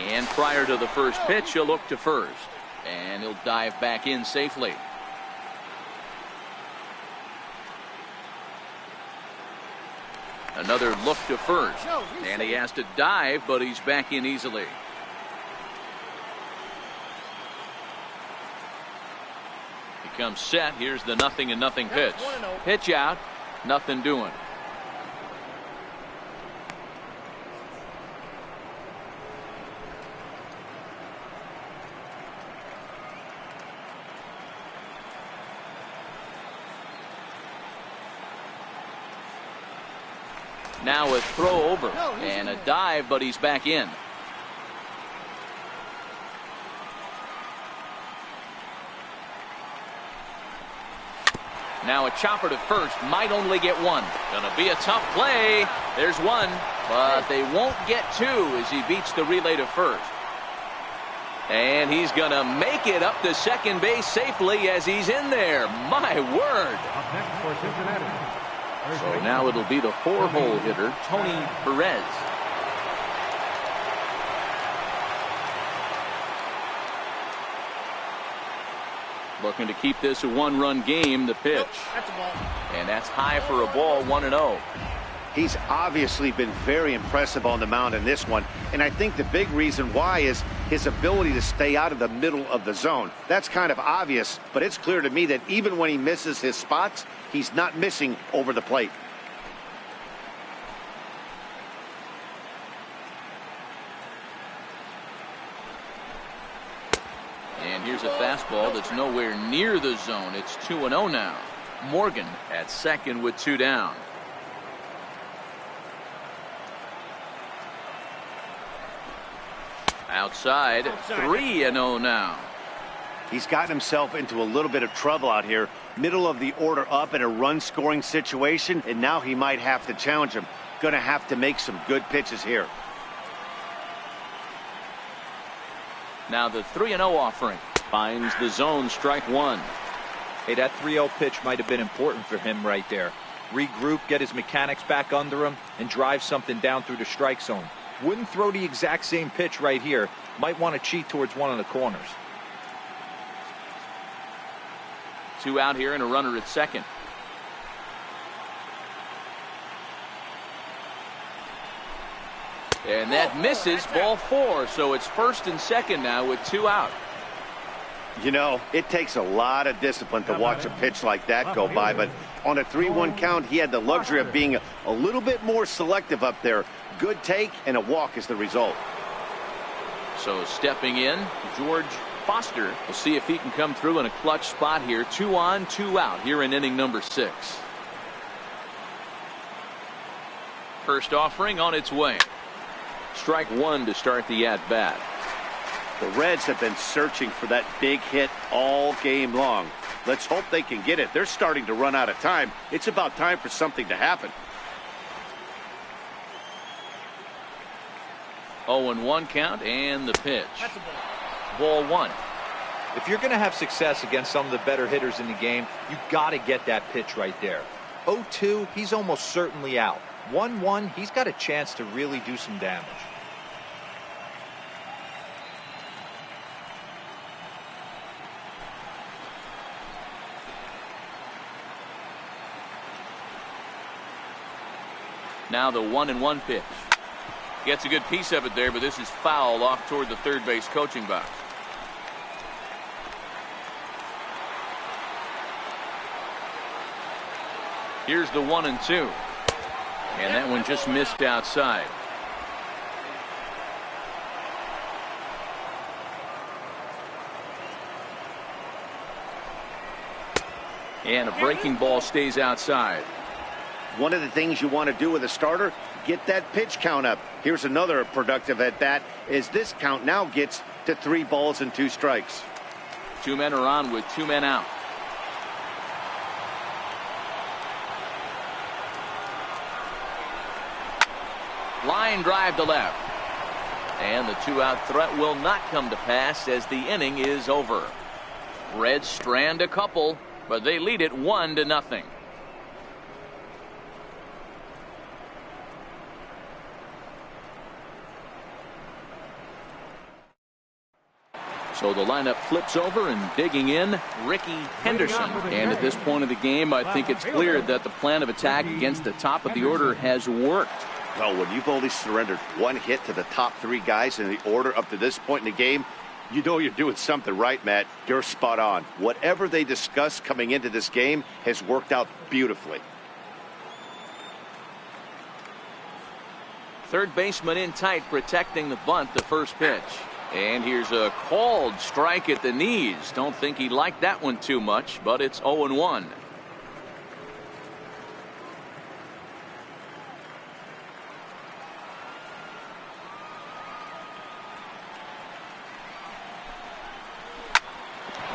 And prior to the first pitch, he'll look to first. And he'll dive back in safely. Another look to first. And he has to dive, but he's back in easily. He comes set. Here's the 0-0 pitch. Pitch out. Nothing doing. Now a throw over and a dive, but he's back in. Now a chopper to first, might only get one. Gonna be a tough play. There's one, but they won't get two as he beats the relay to first. And he's gonna make it up to second base safely as he's in there. My word. Up next for Cincinnati. So now it'll be the 4-hole hitter, Tony Perez. Looking to keep this a one-run game, the pitch. That's a ball. And that's high for a ball, 1-0. He's obviously been very impressive on the mound in this one, and I think the big reason why is his ability to stay out of the middle of the zone. That's kind of obvious, but it's clear to me that even when he misses his spots, he's not missing over the plate. And here's a fastball that's nowhere near the zone. It's 2-0 now. Morgan at second with 2 down. Outside, 3-0 now. He's gotten himself into a little bit of trouble out here. Middle of the order up in a run-scoring situation, and now he might have to challenge him. Going to have to make some good pitches here. Now the 3-0 offering finds the zone, strike one. Hey, that 3-0 pitch might have been important for him right there. Regroup, get his mechanics back under him, and drive something down through the strike zone. Wouldn't throw the exact same pitch right here. Might want to cheat towards one of the corners. 2 out here and a runner at second. And that misses, ball 4. So it's first and second now with 2 out. You know, it takes a lot of discipline to watch a pitch like that go by, but on a 3-1 count, he had the luxury of being a little bit more selective up there. Good take and a walk is the result. So stepping in, George Foster. We'll see if he can come through in a clutch spot here. 2 on, 2 out here in inning number 6. First offering on its way. Strike one to start the at-bat. The Reds have been searching for that big hit all game long. Let's hope they can get it. They're starting to run out of time. It's about time for something to happen. 0-1 count and the pitch. That's a Ball 1. If you're going to have success against some of the better hitters in the game, you got to get that pitch right there. 0-2, he's almost certainly out. 1-1, he's got a chance to really do some damage. Now the 1-1 pitch. Gets a good piece of it there, but this is foul off toward the third base coaching box. Here's the 1-2. And that one just missed outside. And a breaking ball stays outside. One of the things you want to do with a starter, get that pitch count up. Here's another productive at bat as this count now gets to 3 balls and 2 strikes. 2 men are on with 2 men out. Line drive to left. And the 2-out threat will not come to pass as the inning is over. Reds strand a couple, but they lead it 1-0. So the lineup flips over, and digging in, Ricky Henderson. And at this point of the game, I think it's clear that the plan of attack against the top of the order has worked. Well, when you've only surrendered 1 hit to the top 3 guys in the order up to this point in the game, you know you're doing something right, Matt. You're spot on. Whatever they discussed coming into this game has worked out beautifully. Third baseman in tight, protecting the bunt, the first pitch. And here's a called strike at the knees. Don't think he liked that one too much, but it's 0-1.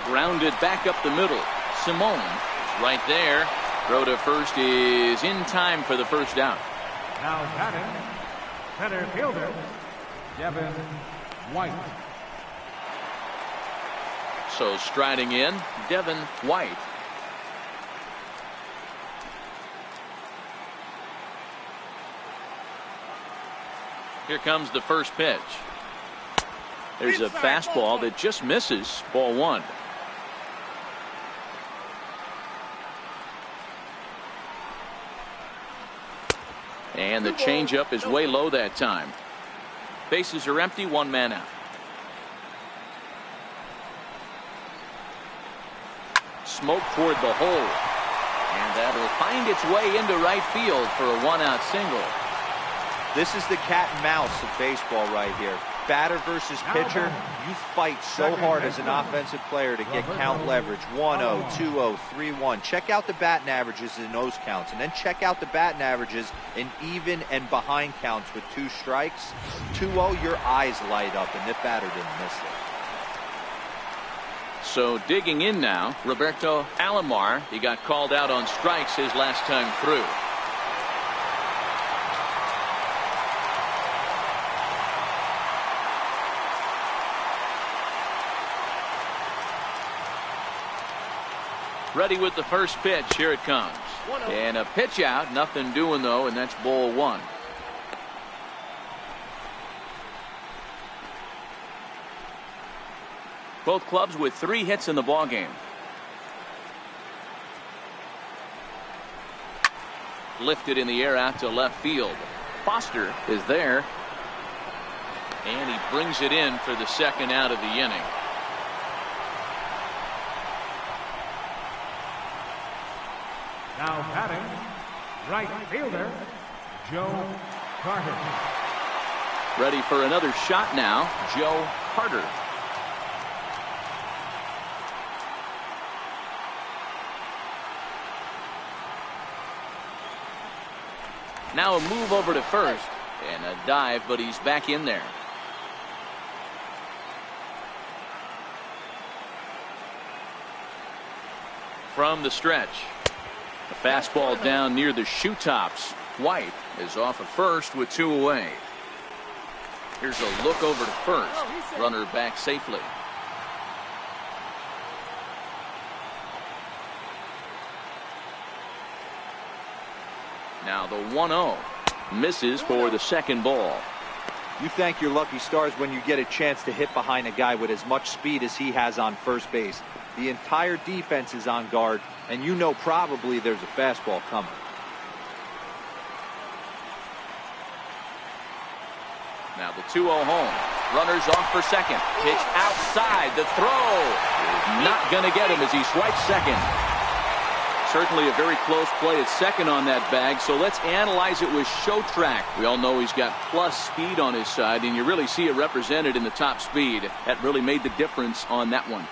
Grounded back up the middle. Simone right there. Throw to first is in time for the first out. Now batting, center fielder, Devin White. So striding in, Devin White. Here comes the first pitch. There's a fastball that just misses. Ball 1. And the changeup is way low that time. Bases are empty, 1 man out. Smoke toward the hole. And that'll find its way into right field for a 1-out single. This is the cat and mouse of baseball right here. Batter versus pitcher, you fight so hard as an offensive player to get count leverage. 1-0, 2-0, 3-1. Check out the batting averages in those counts, and then check out the batting averages in even and behind counts with 2 strikes. 2-0, your eyes light up, and the batter didn't miss it. So digging in now, Roberto Alomar. He got called out on strikes his last time through. Ready with the first pitch. Here it comes. And a pitch out. Nothing doing, though, and that's ball 1. Both clubs with 3 hits in the ballgame. Lifted in the air out to left field. Foster is there. And he brings it in for the second out of the inning. Now batting, right fielder, Joe Carter. Ready for another shot now, Joe Carter. Now a move over to first and a dive, but he's back in there. From the stretch. A fastball down near the shoe tops. White is off of first with 2 away. Here's a look over to first. Runner back safely. Now the 1-0 misses for the second ball. You thank your lucky stars when you get a chance to hit behind a guy with as much speed as he has on first base. The entire defense is on guard, and you know probably there's a fastball coming. Now the 2-0 home. Runners off for second. Pitch outside. The throw is not going to get him as he swipes second. Certainly a very close play at second on that bag, so let's analyze it with show track. We all know he's got plus speed on his side, and you really see it represented in the top speed. That really made the difference on that one.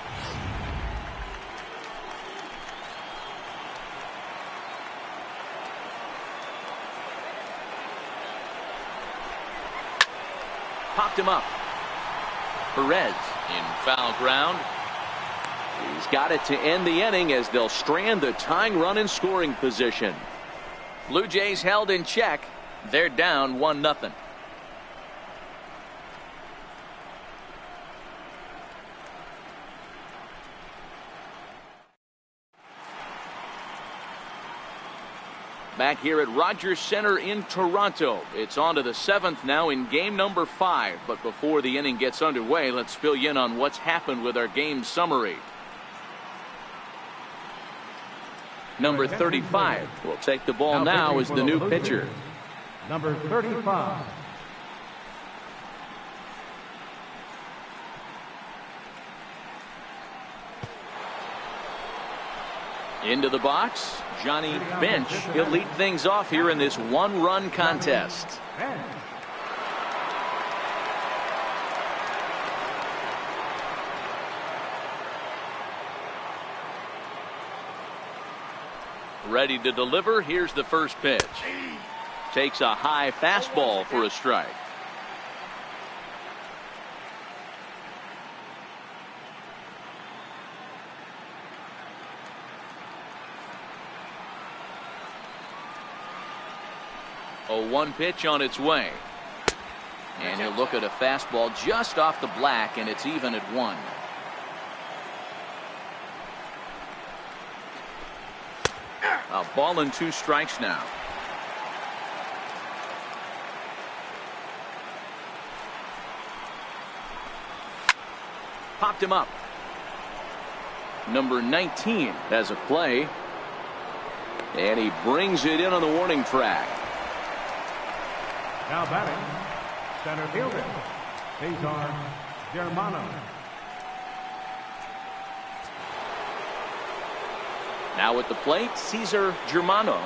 Popped him up. Perez in foul ground. He's got it to end the inning as they'll strand the tying run in scoring position. Blue Jays held in check. They're down 1-0. Back here at Rogers Center in Toronto. It's on to the 7th now in game number 5. But before the inning gets underway, let's fill you in on what's happened with our game summary. Number 35 will take the ball now as the new pitcher. Number 35. Into the box, Johnny Bench. He'll lead things off here in this one-run contest. Ready to deliver. Here's the first pitch. Takes a high fastball for a strike. A 1 pitch on its way. And he'll look at a fastball just off the black, and it's even at 1. A ball and 2 strikes now. Popped him up. Number 19 has a play. And he brings it in on the warning track. Now batting, center fielder, Cesar Germano. Now at the plate, Cesar Germano.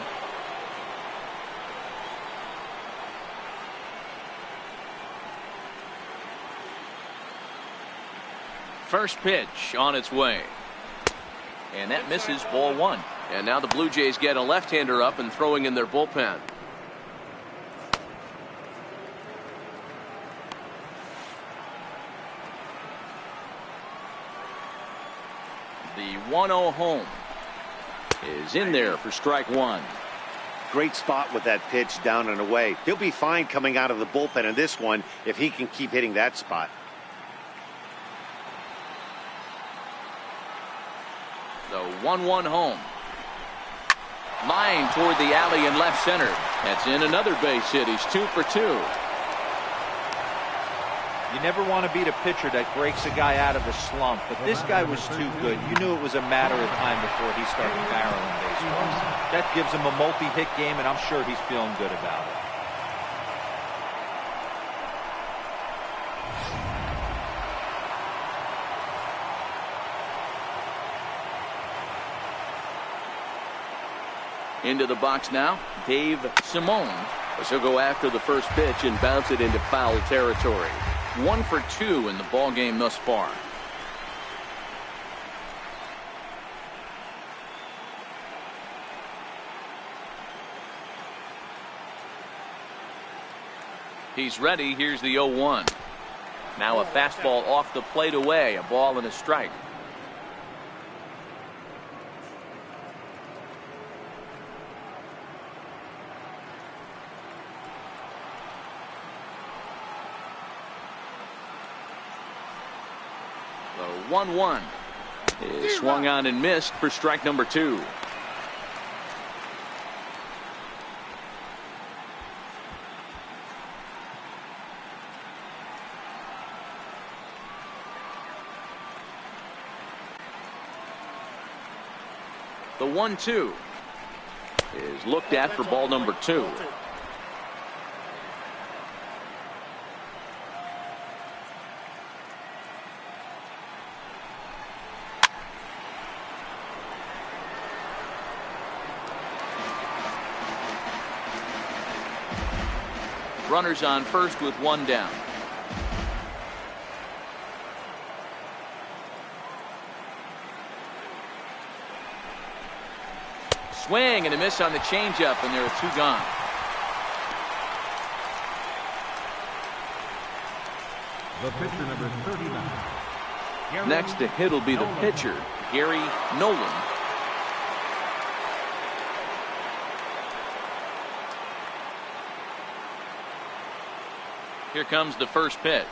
First pitch on its way. And that misses, ball 1. And now the Blue Jays get a left-hander up and throwing in their bullpen. The 1-0 home is in there for strike 1. Great spot with that pitch down and away. He'll be fine coming out of the bullpen in this one if he can keep hitting that spot. The 1-1 home. Line toward the alley in left center. That's in another base hit. He's 2 for 2. You never want to beat a pitcher that breaks a guy out of a slump, but this guy was too good. You knew it was a matter of time before he started barreling baseballs. That gives him a multi-hit game, and I'm sure he's feeling good about it. Into the box now, Dave Simone, as he'll go after the first pitch and bounce it into foul territory. 1 for 2 in the ball game thus far. He's ready. Here's the 0-1. Now a fastball off the plate away. A ball and a strike. The 1-1 is swung on and missed for strike number 2. The 1-2 is looked at for ball number 2. Runners on first with one down. Swing and a miss on the changeup, and there are two gone. The pitcher, number 39. Next to hit will be the pitcher, Gary Nolan. Here comes the first pitch.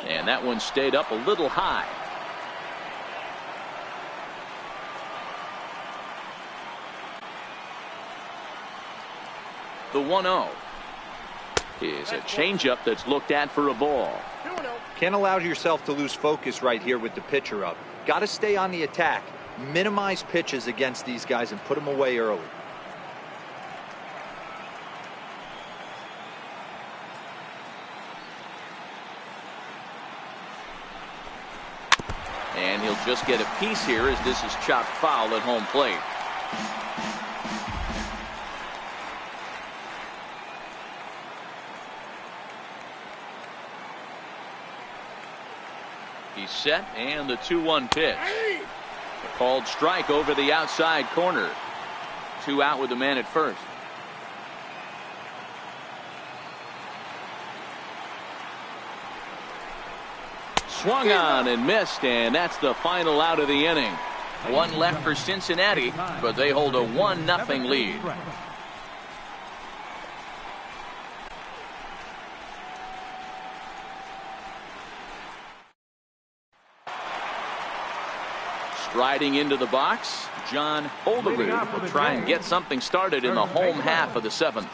And that one stayed up a little high. The 1-0 is a changeup that's looked at for a ball. Can't allow yourself to lose focus right here with the pitcher up. Got to stay on the attack. Minimize pitches against these guys and put them away early. And he'll just get a piece here as this is chopped foul at home plate. He's set, and the 2-1 pitch. A called strike over the outside corner. 2 out with the man at first. Swung on and missed, and that's the final out of the inning. One left for Cincinnati, but they hold a 1-0 lead. Striding into the box, John Olerud will try and get something started in the home half of the 7th.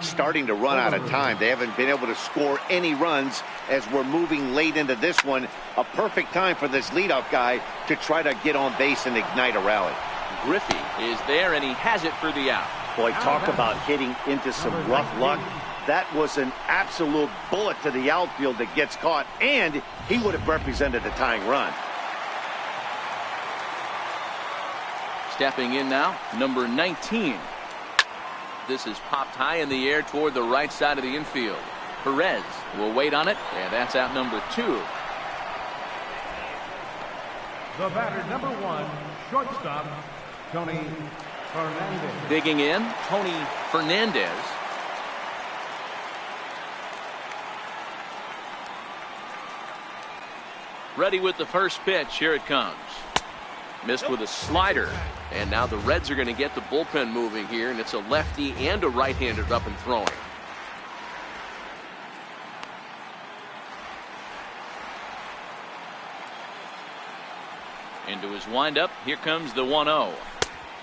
Starting to run out of time. They haven't been able to score any runs as we're moving late into this one. A perfect time for this leadoff guy to try to get on base and ignite a rally. Griffey is there, and he has it for the out. Boy, talk about hitting into some rough luck. That was an absolute bullet to the outfield that gets caught, and he would have represented a tying run. Stepping in now, number 19. This is popped high in the air toward the right side of the infield. Perez will wait on it, and that's out number 2. The batter, number 1, shortstop, Tony Fernandez. Digging in, Tony Fernandez. Ready with the first pitch. Here it comes. Missed with a slider, and now the Reds are going to get the bullpen moving here, and it's a lefty and a right-handed up and throwing. Into his windup, here comes the 1-0,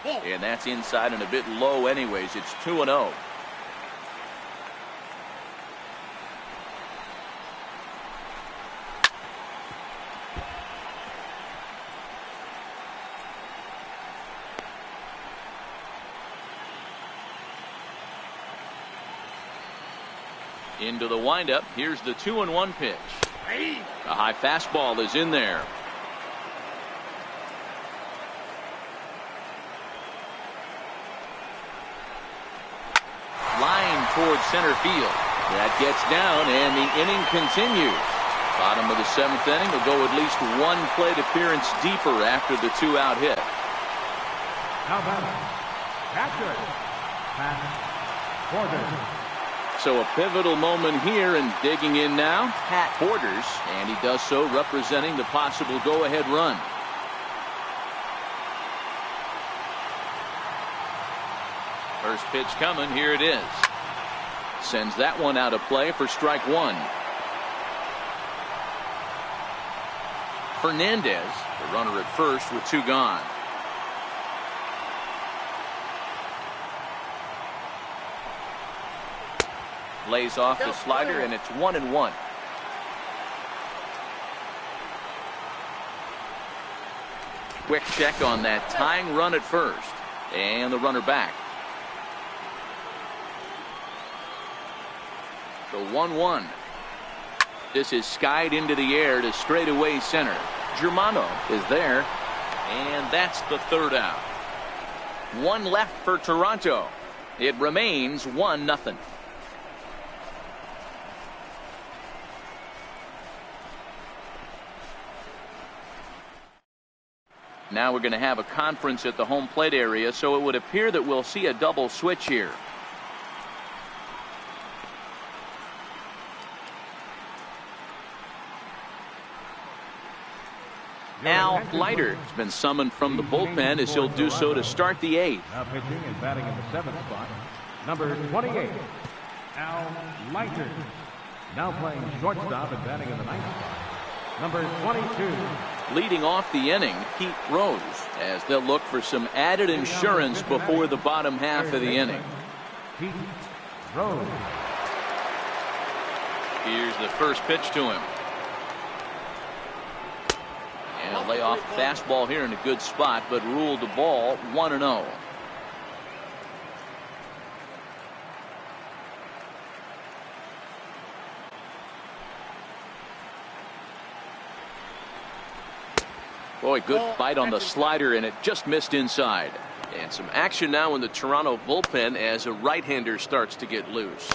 and that's inside and a bit low anyways. It's 2-0. Into the windup. Here's the 2-1 pitch. A high fastball is in there. Line towards center field. That gets down, and the inning continues. Bottom of the 7th inning will go at least one plate appearance deeper after the 2-out hit. How about catcher, Pat Porter. So a pivotal moment here, and digging in now, Pat Porter's, and he does so representing the possible go-ahead run. First pitch coming. Here it is. Sends that one out of play for strike 1. Fernandez, the runner at first with 2 gone. Lays off the slider, and it's 1-1. Quick check on that tying run at first, and the runner back. The 1-1. This is skied into the air to straightaway center. Germano is there, and that's the 3rd out. 1 left for Toronto. It remains 1-0. Now we're going to have a conference at the home plate area, so it would appear that we'll see a double switch here. Al Leiter has been summoned from the bullpen as he'll do so to start the 8th. Now pitching and batting in the 7th spot, number 28, Al Leiter. Now playing shortstop and batting in the 9th spot, number 22. Leading off the inning, Pete Rose, as they'll look for some added insurance before the bottom half of the inning. Pete Rose. Here's the first pitch to him. And a layoff fastball here in a good spot, but ruled the ball 1-0. Boy, good bite on the slider, and it just missed inside. And some action now in the Toronto bullpen as a right-hander starts to get loose.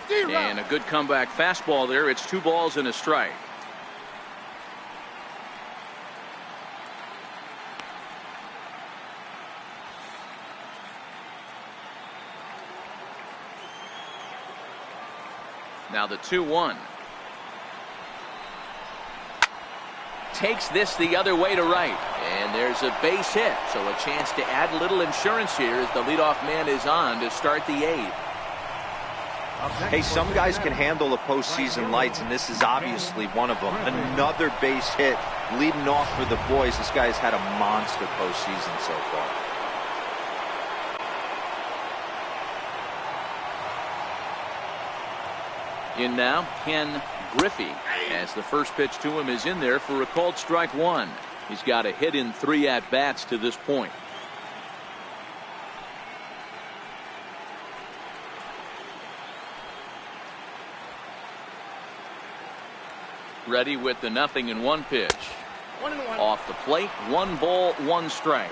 And a good comeback fastball there. It's 2 balls and a strike. Now the 2-1. Takes this the other way to right. And there's a base hit. So a chance to add a little insurance here as the leadoff man is on to start the 8th. Hey, some guys can handle the postseason lights, and this is obviously one of them. Another base hit leading off for the boys. This guy's had a monster postseason so far. In now, Ken Griffey, as the first pitch to him is in there for a called strike 1. He's got a hit in 3 at-bats to this point. Ready with the 0-1 pitch. 1-1. Off the plate, 1 ball, 1 strike.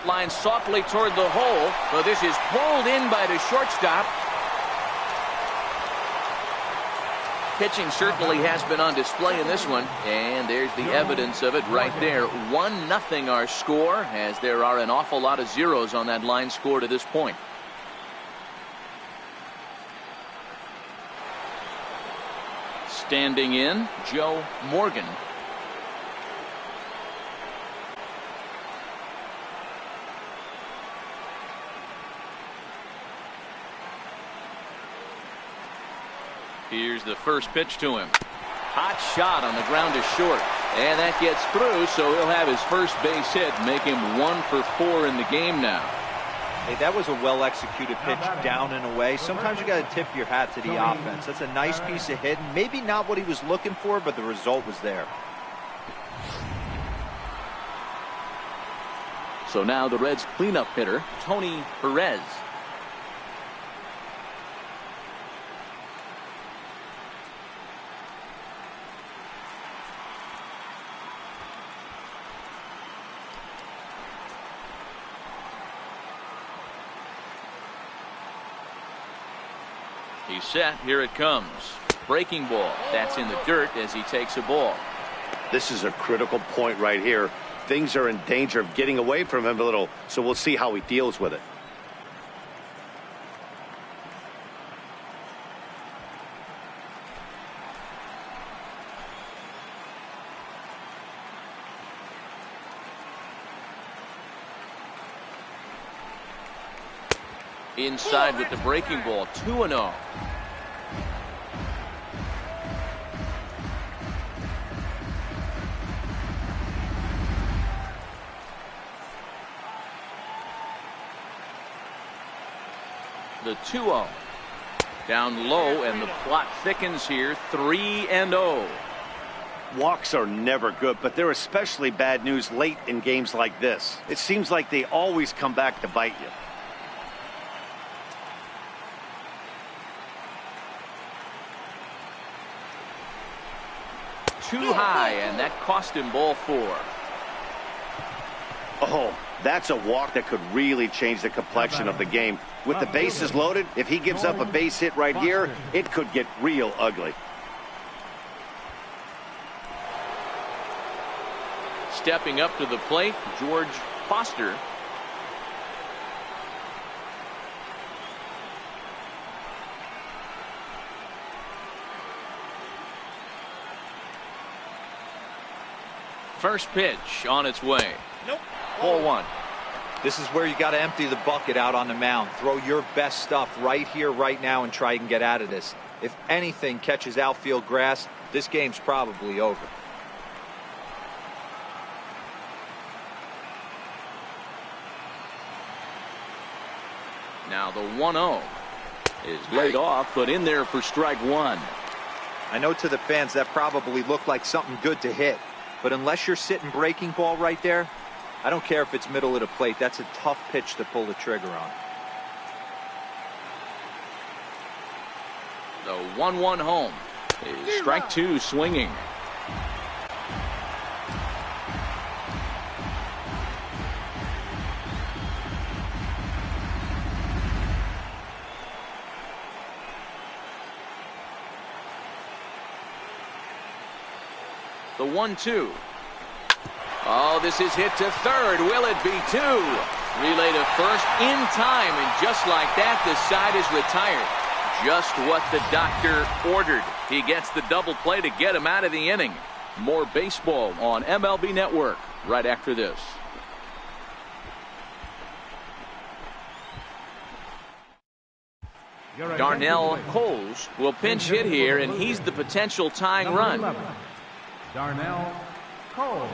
Line softly toward the hole, but this is pulled in by the shortstop. Pitching certainly has been on display in this one, and there's the evidence of it right there. 1-0 our score, as there are an awful lot of zeros on that line score to this point. Standing in, Joe Morgan. Here's the first pitch to him. Hot shot on the ground to short. And that gets through, so he'll have his first base hit, make him 1 for 4 in the game now. Hey, that was a well-executed pitch down and away. Sometimes you got to tip your hat to the offense. That's a nice piece of hitting. Maybe not what he was looking for, but the result was there. So now the Reds cleanup hitter, Tony Perez. He's set. Here it comes. Breaking ball. That's in the dirt as he takes a ball. This is a critical point right here. Things are in danger of getting away from him a little, so we'll see how he deals with it. Inside with the breaking ball. 2-0. The 2-0. Down low, and the plot thickens here. 3-0. Walks are never good, but they're especially bad news late in games like this. It seems like they always come back to bite you. too high, and that cost him ball 4. Oh, that's a walk that could really change the complexion of the game. With the bases loaded, if he gives up a base hit right here, it could get real ugly. Stepping up to the plate, George Foster. First pitch on its way. Nope. Ball 1. This is where you got to empty the bucket out on the mound. Throw your best stuff right here, right now, and try and get out of this. If anything catches outfield grass, this game's probably over. Now the 1-0 is laid off, but in there for strike 1. I know to the fans that probably looked like something good to hit, but unless you're sitting breaking ball right there, I don't care if it's middle of the plate. That's a tough pitch to pull the trigger on. The 1-1 home is strike 2 swinging. The 1-2. Oh, this is hit to third. Will it be 2? Relay to first in time, and just like that, the side is retired. Just what the doctor ordered. He gets the double play to get him out of the inning. More baseball on MLB Network right after this. Darnell Coles will pinch hit here, and he's the potential tying run. Darnell Cole.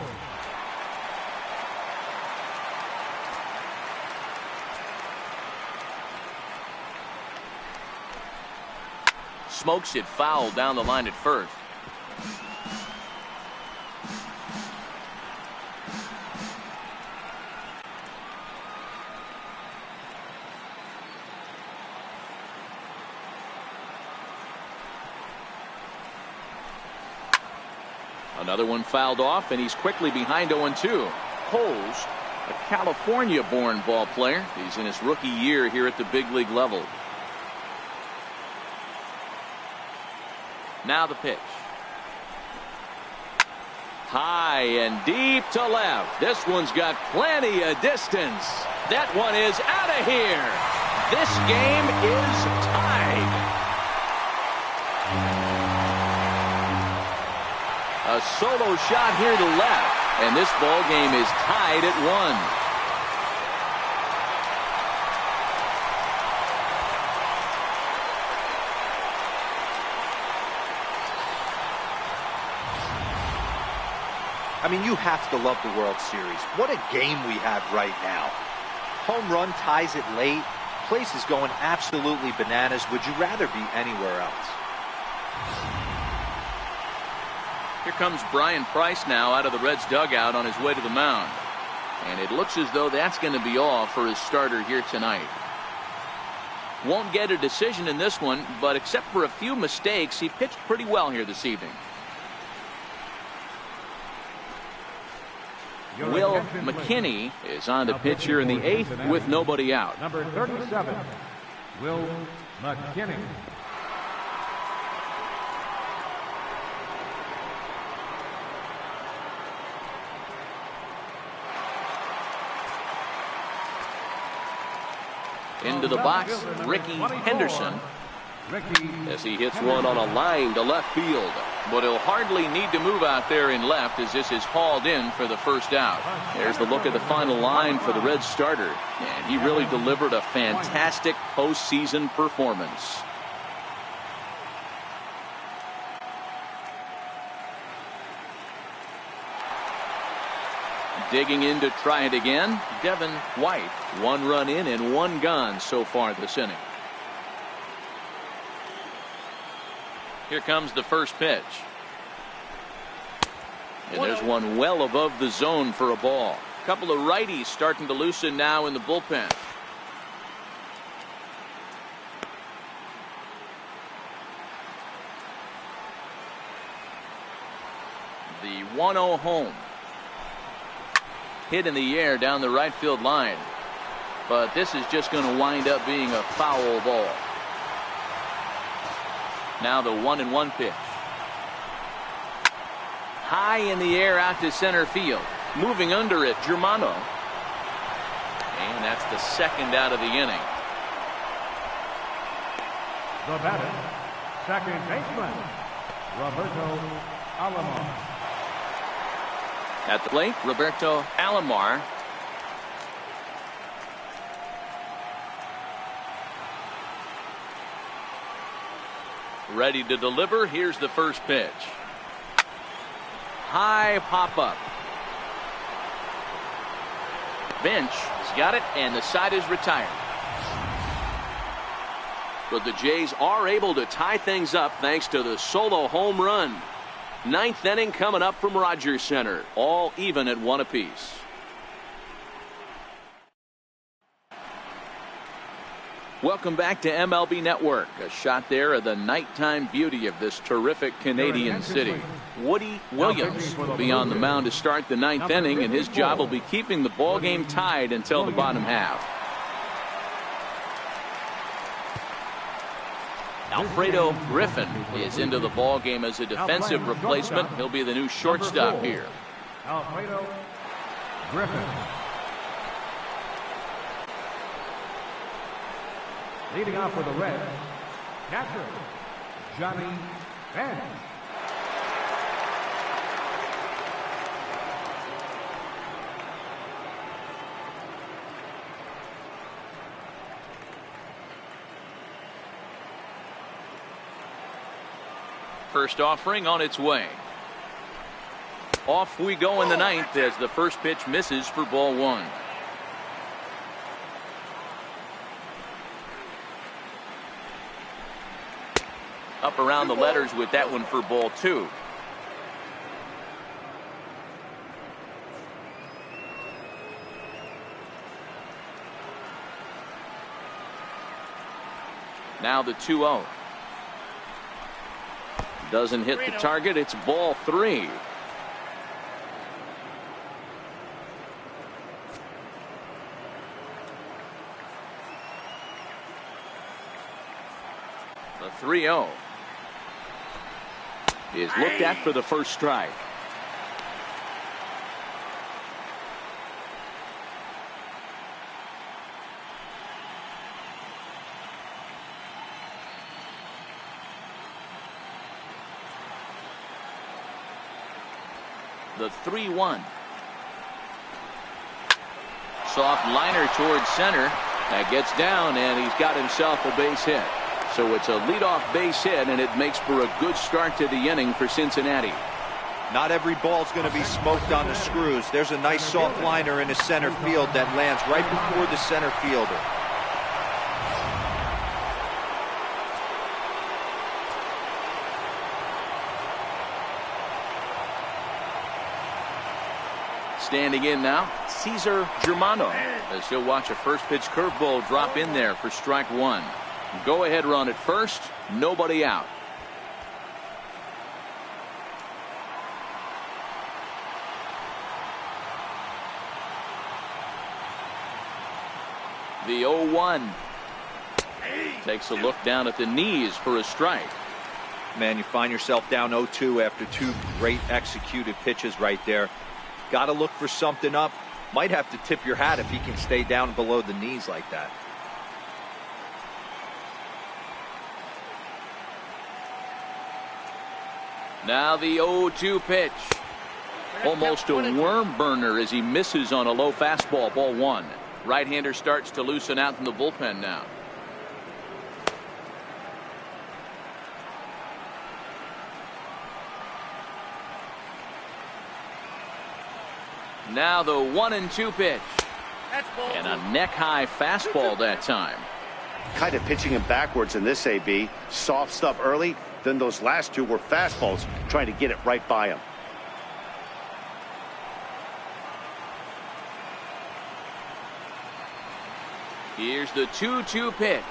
Smokes it foul down the line at first. Another one fouled off, and he's quickly behind 0-2. Coles, a California-born ball player. He's in his rookie year here at the big league level. Now the pitch. High and deep to left. This one's got plenty of distance. That one is out of here. This game is tied. A solo shot here to left, and this ball game is tied at 1. I mean, you have to love the World Series. What a game we have right now. Home run ties it late. Place is going absolutely bananas. Would you rather be anywhere else? Here comes Brian Price now out of the Reds dugout on his way to the mound. And it looks as though that's going to be all for his starter here tonight. Won't get a decision in this one, but except for a few mistakes, he pitched pretty well here this evening. Will McKinney is on the pitch here in the 8th with nobody out. Number 37, Will McKinney. Into the box, Ricky Henderson, as he hits one on a line to left field. But he'll hardly need to move out there in left, as this is hauled in for the first out. There's the look at the final line for the Reds starter. And he really delivered a fantastic postseason performance. Digging in to try it again, Devin White. 1 run in and 1 gone so far this inning. Here comes the first pitch. And there's one well above the zone for a ball. A couple of righties starting to loosen now in the bullpen. 1-0 home. Hit in the air down the right field line. But this is just going to wind up being a foul ball. Now the 1-1 pitch. High in the air out to center field. Moving under it, Germano. And that's the second out of the inning. The batter, second baseman, Roberto Alomar. At the plate, Roberto Alomar. Ready to deliver. Here's the first pitch. High pop up. Bench has got it, and the side is retired. But the Jays are able to tie things up thanks to the solo home run. Ninth inning coming up from Rogers Center. All even at 1 apiece. Welcome back to MLB Network. A shot there of the nighttime beauty of this terrific Canadian city. Woody Williams will be on the mound to start the ninth inning, and his job will be keeping the ball game tied until the bottom half. Alfredo Griffin is into the ball game as a defensive replacement. He'll be the new shortstop here. Alfredo Griffin. Leading off for the Reds, catcher Johnny Bench. First offering on its way. Off we go in the ninth as the first pitch misses for ball one. Up around the letters with that one for ball two. Now the 2-0. Doesn't hit the target. It's ball three. The 3-0 is looked at for the first strike. The 3-1. Soft liner towards center. That gets down, and he's got himself a base hit. So it's a leadoff base hit, and it makes for a good start to the inning for Cincinnati. Not every ball's going to be smoked on the screws. There's a nice soft liner in the center field that lands right before the center fielder. Standing in now, Cesar Germano, as he'll watch a first pitch curveball drop in there for strike one. Go ahead run at first, nobody out. The 0-1 takes a look down at the knees for a strike. Man, you find yourself down 0-2 after two great executed pitches right there. Got to look for something up. Might have to tip your hat if he can stay down below the knees like that. Now the 0-2 pitch. Almost a worm burner as he misses on a low fastball. Ball one. Right-hander starts to loosen out in the bullpen now. Now the 1-2 pitch. And a neck-high fastball that time. Kind of pitching him backwards in this AB. Soft stuff early. Then those last two were fastballs, trying to get it right by him. Here's the 2-2 pitch.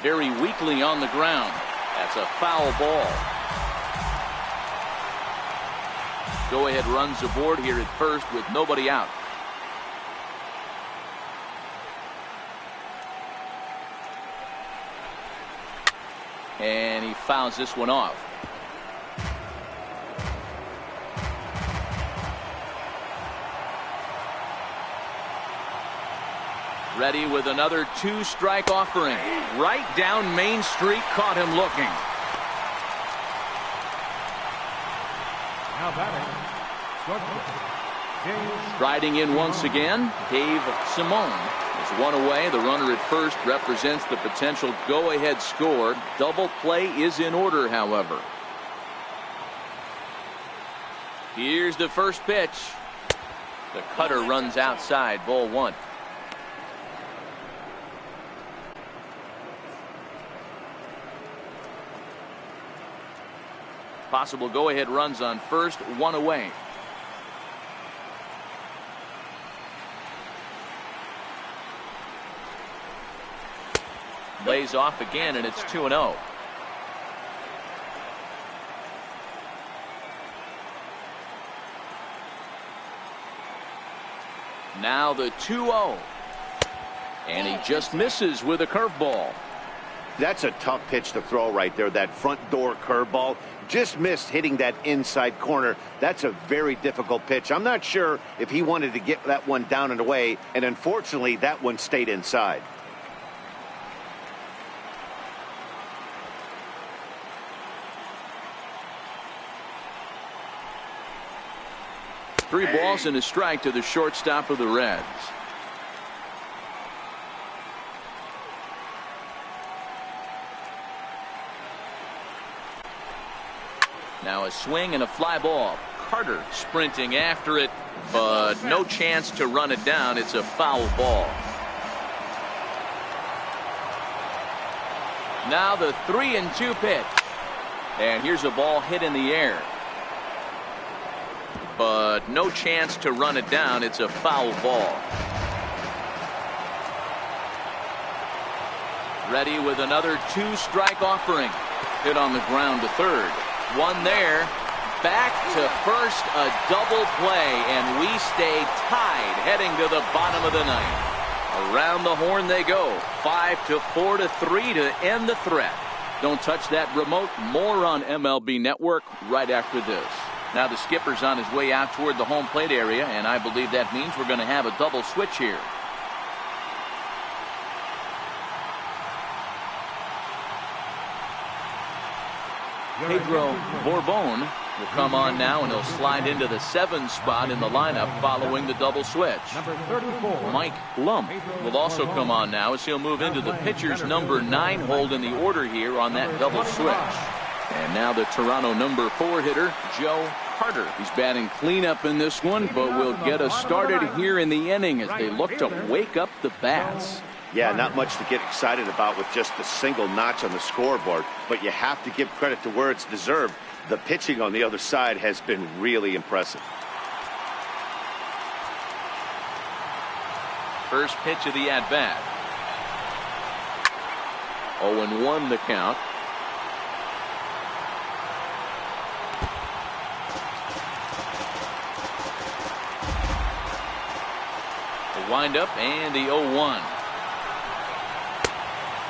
Very weakly on the ground. That's a foul ball. Go-ahead runs aboard here at first with nobody out. And he fouls this one off. Ready with another 2-strike offering. Right down Main Street, caught him looking. Now batting, Riding in once again, Dave Simone is one away. The runner at first represents the potential go-ahead score. Double play is in order, however. Here's the first pitch. The cutter runs outside, ball 1. Possible go-ahead runs on first, 1 away. Lays off again, and it's 2-0. Now the 2-0. And he just misses with a curveball. That's a tough pitch to throw right there. That front door curveball just missed hitting that inside corner. That's a very difficult pitch. I'm not sure if he wanted to get that one down and away, and unfortunately that one stayed inside. Three balls and a strike to the shortstop of the Reds. Now a swing and a fly ball. Carter sprinting after it, but no chance to run it down. It's a foul ball. Now the 3-2 pitch. And here's a ball hit in the air, but no chance to run it down. It's a foul ball. Ready with another 2-strike offering. Hit on the ground to third. One there. Back to first, a double play, and we stay tied heading to the bottom of the ninth. Around the horn they go. 5-4 to 3 to end the threat. Don't touch that remote. More on MLB Network right after this. Now the skipper's on his way out toward the home plate area, and I believe that means we're going to have a double switch here. Pedro Borbon will come on now, and he'll slide into the 7 spot in the lineup following the double switch. number 34. Mike Lump will also come on now as he'll move into the pitcher's number 9 hold in the order here on that double switch. And now the Toronto number 4 hitter, Joe Carter. He's batting cleanup in this one, but will get us started here in the inning as they look to wake up the bats. Yeah, not much to get excited about with just a single notch on the scoreboard, but you have to give credit to where it's deserved. The pitching on the other side has been really impressive. First pitch of the at-bat. 0-1 the count. The windup and the 0-1.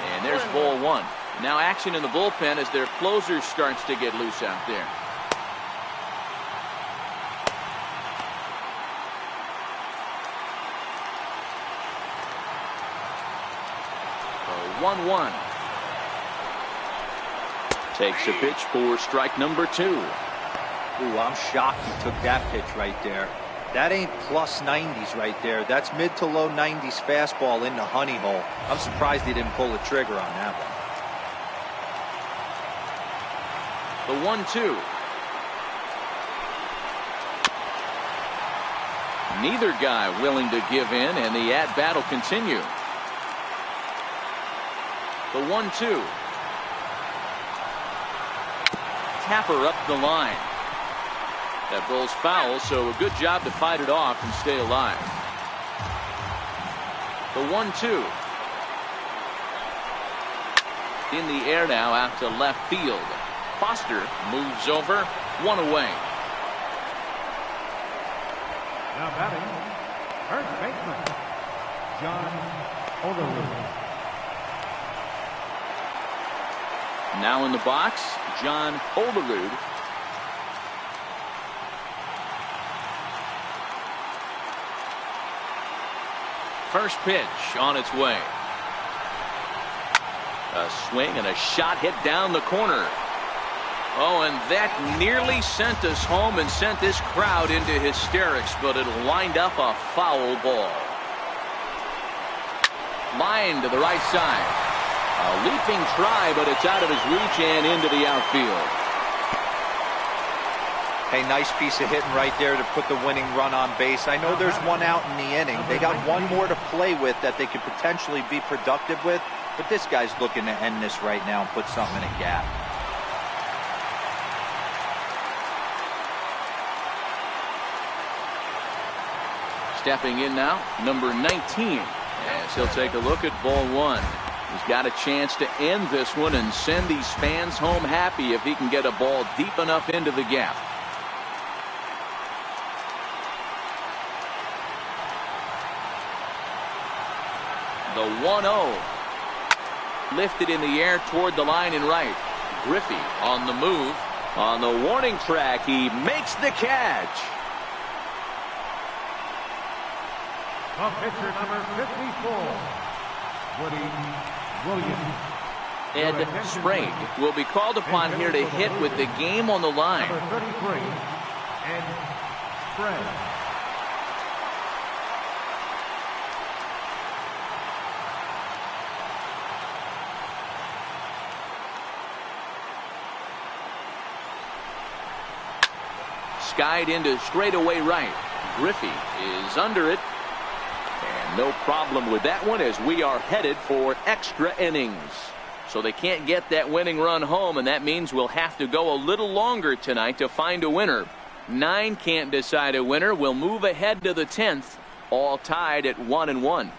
And there's ball 1. Now action in the bullpen as their closer starts to get loose out there. So 1-1. Takes a pitch for strike number 2. Ooh, I'm shocked he took that pitch right there. That ain't plus 90s right there. That's mid to low 90s fastball in the honey hole. I'm surprised he didn't pull the trigger on that one. The 1-2. Neither guy willing to give in, and the at-bat will continue. The 1-2. Tapper up the line. That ball's foul, so a good job to fight it off and stay alive. The 1-2. In the air now out to left field. Foster moves over, 1 away. Now batting, first baseman, John Overwood. Now in the box, John Overwood. First pitch on its way. A swing and a shot hit down the corner. Oh, and that nearly sent us home and sent this crowd into hysterics, but it'll wind up a foul ball. Line to the right side. A leaping try, but it's out of his reach and into the outfield. Hey, nice piece of hitting right there to put the winning run on base. I know there's one out in the inning. They got one more to play with that they could potentially be productive with, but this guy's looking to end this right now and put something in a gap. Stepping in now, number 19, as he'll take a look at ball one. He's got a chance to end this one and send these fans home happy if he can get a ball deep enough into the gap. The 1-0. Lifted in the air toward the line and right. Griffey on the move. On the warning track, he makes the catch. The pitcher, number 54, Woody Williams. Ed Sprague will be called upon here to hit with the game on the line. Number 33, Ed Sprague. Skied into straightaway right. Griffey is under it. And no problem with that one as we are headed for extra innings. So they can't get that winning run home, and that means we'll have to go a little longer tonight to find a winner. 9 can't decide a winner. We'll move ahead to the 10th, all tied at 1-1.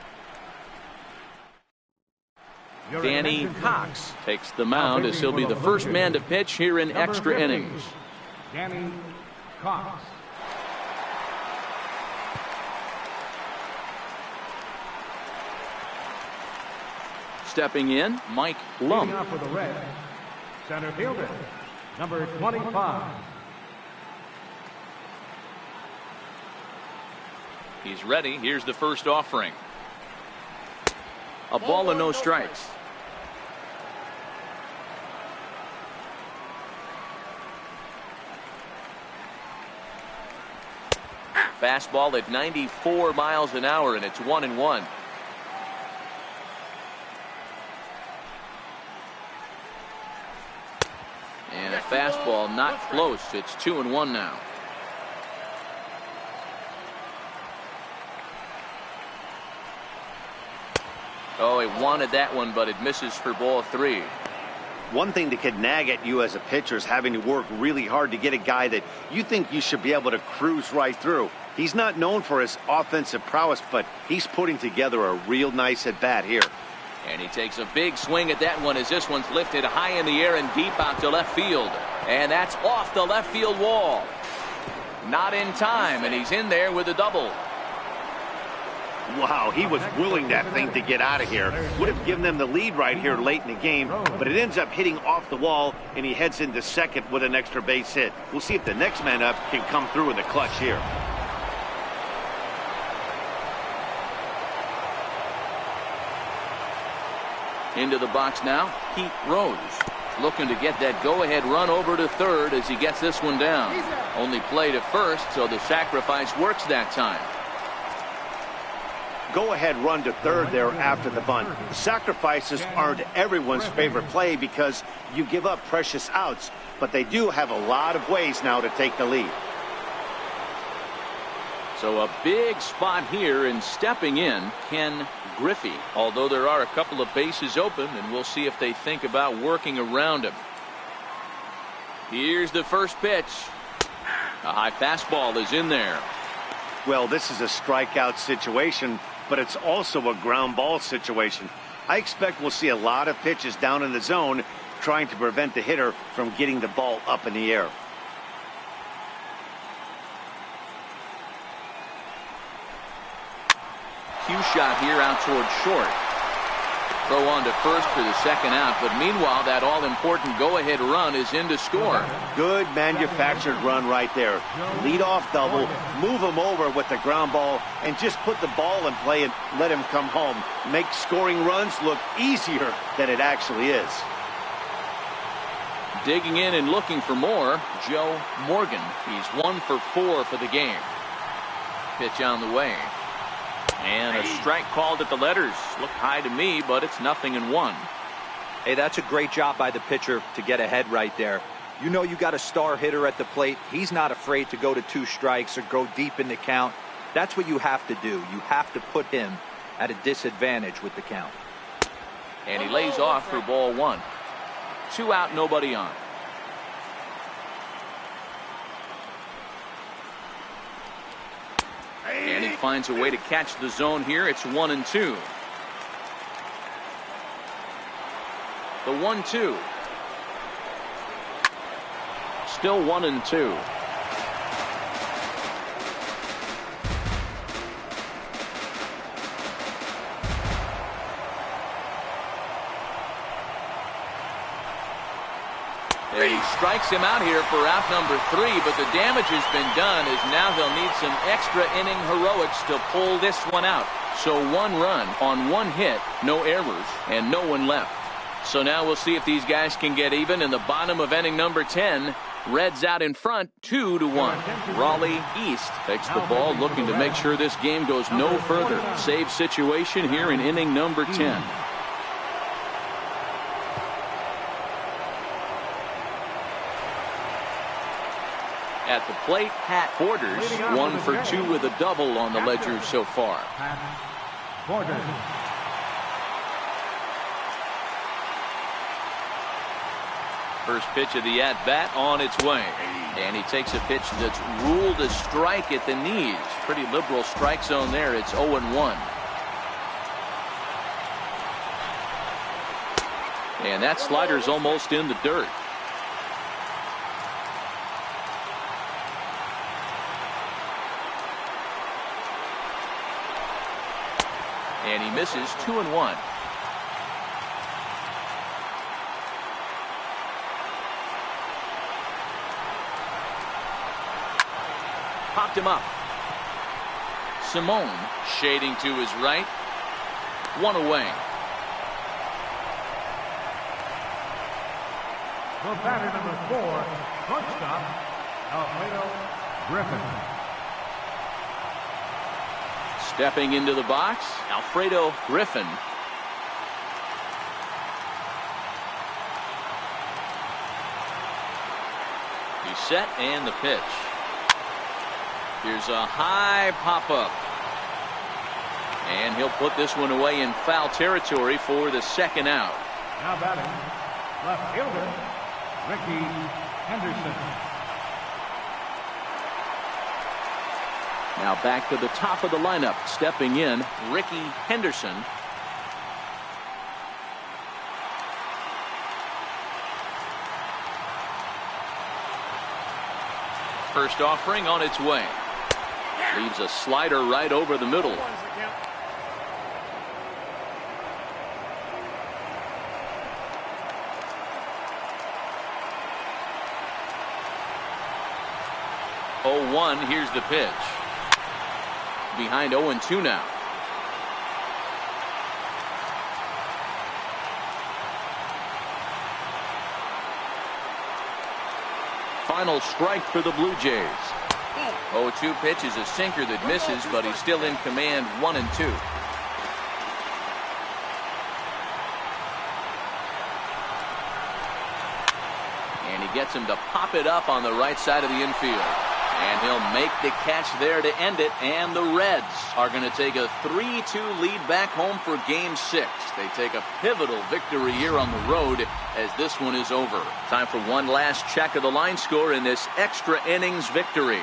Danny Cox takes the mound as he'll be the first man to pitch here in extra innings. Danny Cox. Stepping in, Mike Lum. Leading off for the Reds, center fielder, number 25. He's ready. Here's the first offering. A ball and no strikes. Fastball at 94 miles an hour, and it's 1-1. And a fastball not close. It's 2-1 now. Oh, he wanted that one, but it misses for ball 3. One thing that could nag at you as a pitcher is having to work really hard to get a guy that you think you should be able to cruise right through. He's not known for his offensive prowess, but he's putting together a real nice at-bat here. And he takes a big swing at that one as this one's lifted high in the air and deep out to left field. And that's off the left field wall. Not in time, and he's in there with a double. Wow, he was willing that thing to get out of here. Would have given them the lead right here late in the game, but it ends up hitting off the wall, and he heads into second with an extra base hit. We'll see if the next man up can come through in the clutch here. Into the box now, Pete Rose. Looking to get that go-ahead run over to third as he gets this one down. Only played at first, so the sacrifice works that time. Go-ahead run to third there after the bunt. Sacrifices aren't everyone's favorite play because you give up precious outs, but they do have a lot of ways now to take the lead. So a big spot here, and stepping in, Ken Griffey. Although there are a couple of bases open, and we'll see if they think about working around him. Here's the first pitch. A high fastball is in there. Well, this is a strikeout situation, but it's also a ground ball situation. I expect we'll see a lot of pitches down in the zone trying to prevent the hitter from getting the ball up in the air. cue shot here out towards short. Throw on to first for the second out, but meanwhile that all-important go-ahead run is in to score. Good manufactured run right there. Lead off double, move him over with the ground ball, and just put the ball in play and let him come home. Make scoring runs look easier than it actually is. Digging in and looking for more, Joe Morgan. He's 1 for 4 for the game. Pitch on the way. And a strike called at the letters. Looked high to me, but it's 0-1. Hey, that's a great job by the pitcher to get ahead right there. You know you got a star hitter at the plate. He's not afraid to go to 2 strikes or go deep in the count. That's what you have to do. You have to put him at a disadvantage with the count. And he lays off for ball 1. 2 out, nobody on. And he finds a way to catch the zone here. It's 1-2. The 1-2. Still 1-2. And he strikes him out here for out number 3, but the damage has been done as now they'll need some extra inning heroics to pull this one out. So 1 run on 1 hit, no errors, and no one left. So now we'll see if these guys can get even in the bottom of inning number 10. Reds out in front, 2-1. Raleigh East takes the ball, looking to make sure this game goes no further. Save situation here in inning number 10. At the plate, Pat Borders, 1 for 2 with a double on the ledger so far. Borders. First pitch of the at-bat on its way. And he takes a pitch that's ruled a strike at the knees. Pretty liberal strike zone there. It's 0-1. And that slider's almost in the dirt. And he misses 2-1. Popped him up. Simone shading to his right. 1 away. The batter number 4, shortstop, Alfredo Griffin. Stepping into the box, Alfredo Griffin. He's set and the pitch. Here's a high pop-up. And he'll put this one away in foul territory for the second out. Now batting, left fielder, Ricky Henderson. Now back to the top of the lineup. Stepping in, Ricky Henderson. First offering on its way. Leaves a slider right over the middle. Oh, 1, here's the pitch. Behind 0-2 now. Final strike for the Blue Jays. 0-2 pitch is a sinker that misses, but he's still in command. 1-2. And he gets him to pop it up on the right side of the infield. And he'll make the catch there to end it. And the Reds are going to take a 3-2 lead back home for Game 6. They take a pivotal victory here on the road as this one is over. Time for one last check of the line score in this extra innings victory.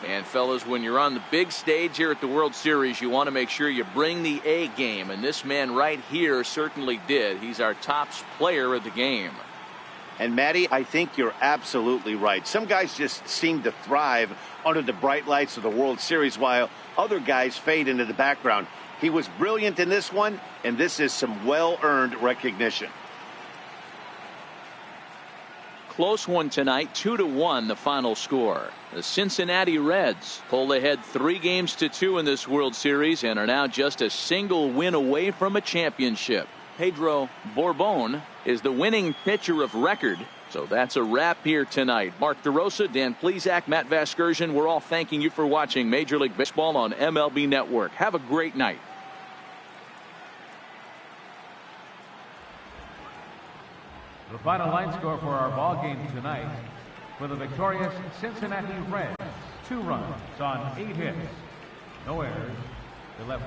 And fellas, when you're on the big stage here at the World Series, you want to make sure you bring the A game. And this man right here certainly did. He's our top player of the game. And Matty, I think you're absolutely right. Some guys just seem to thrive under the bright lights of the World Series while other guys fade into the background. He was brilliant in this one, and this is some well-earned recognition. Close one tonight, 2-1 the final score. The Cincinnati Reds pulled ahead 3-2 in this World Series and are now just a single win away from a championship. Pedro Borbon is the winning pitcher of record. So that's a wrap here tonight. Mark DeRosa, Dan Plesac, Matt Vasgersian, we're all thanking you for watching Major League Baseball on MLB Network. Have a great night. The final line score for our ball game tonight: for the victorious Cincinnati Reds, 2 runs on 8 hits, no errors, 11.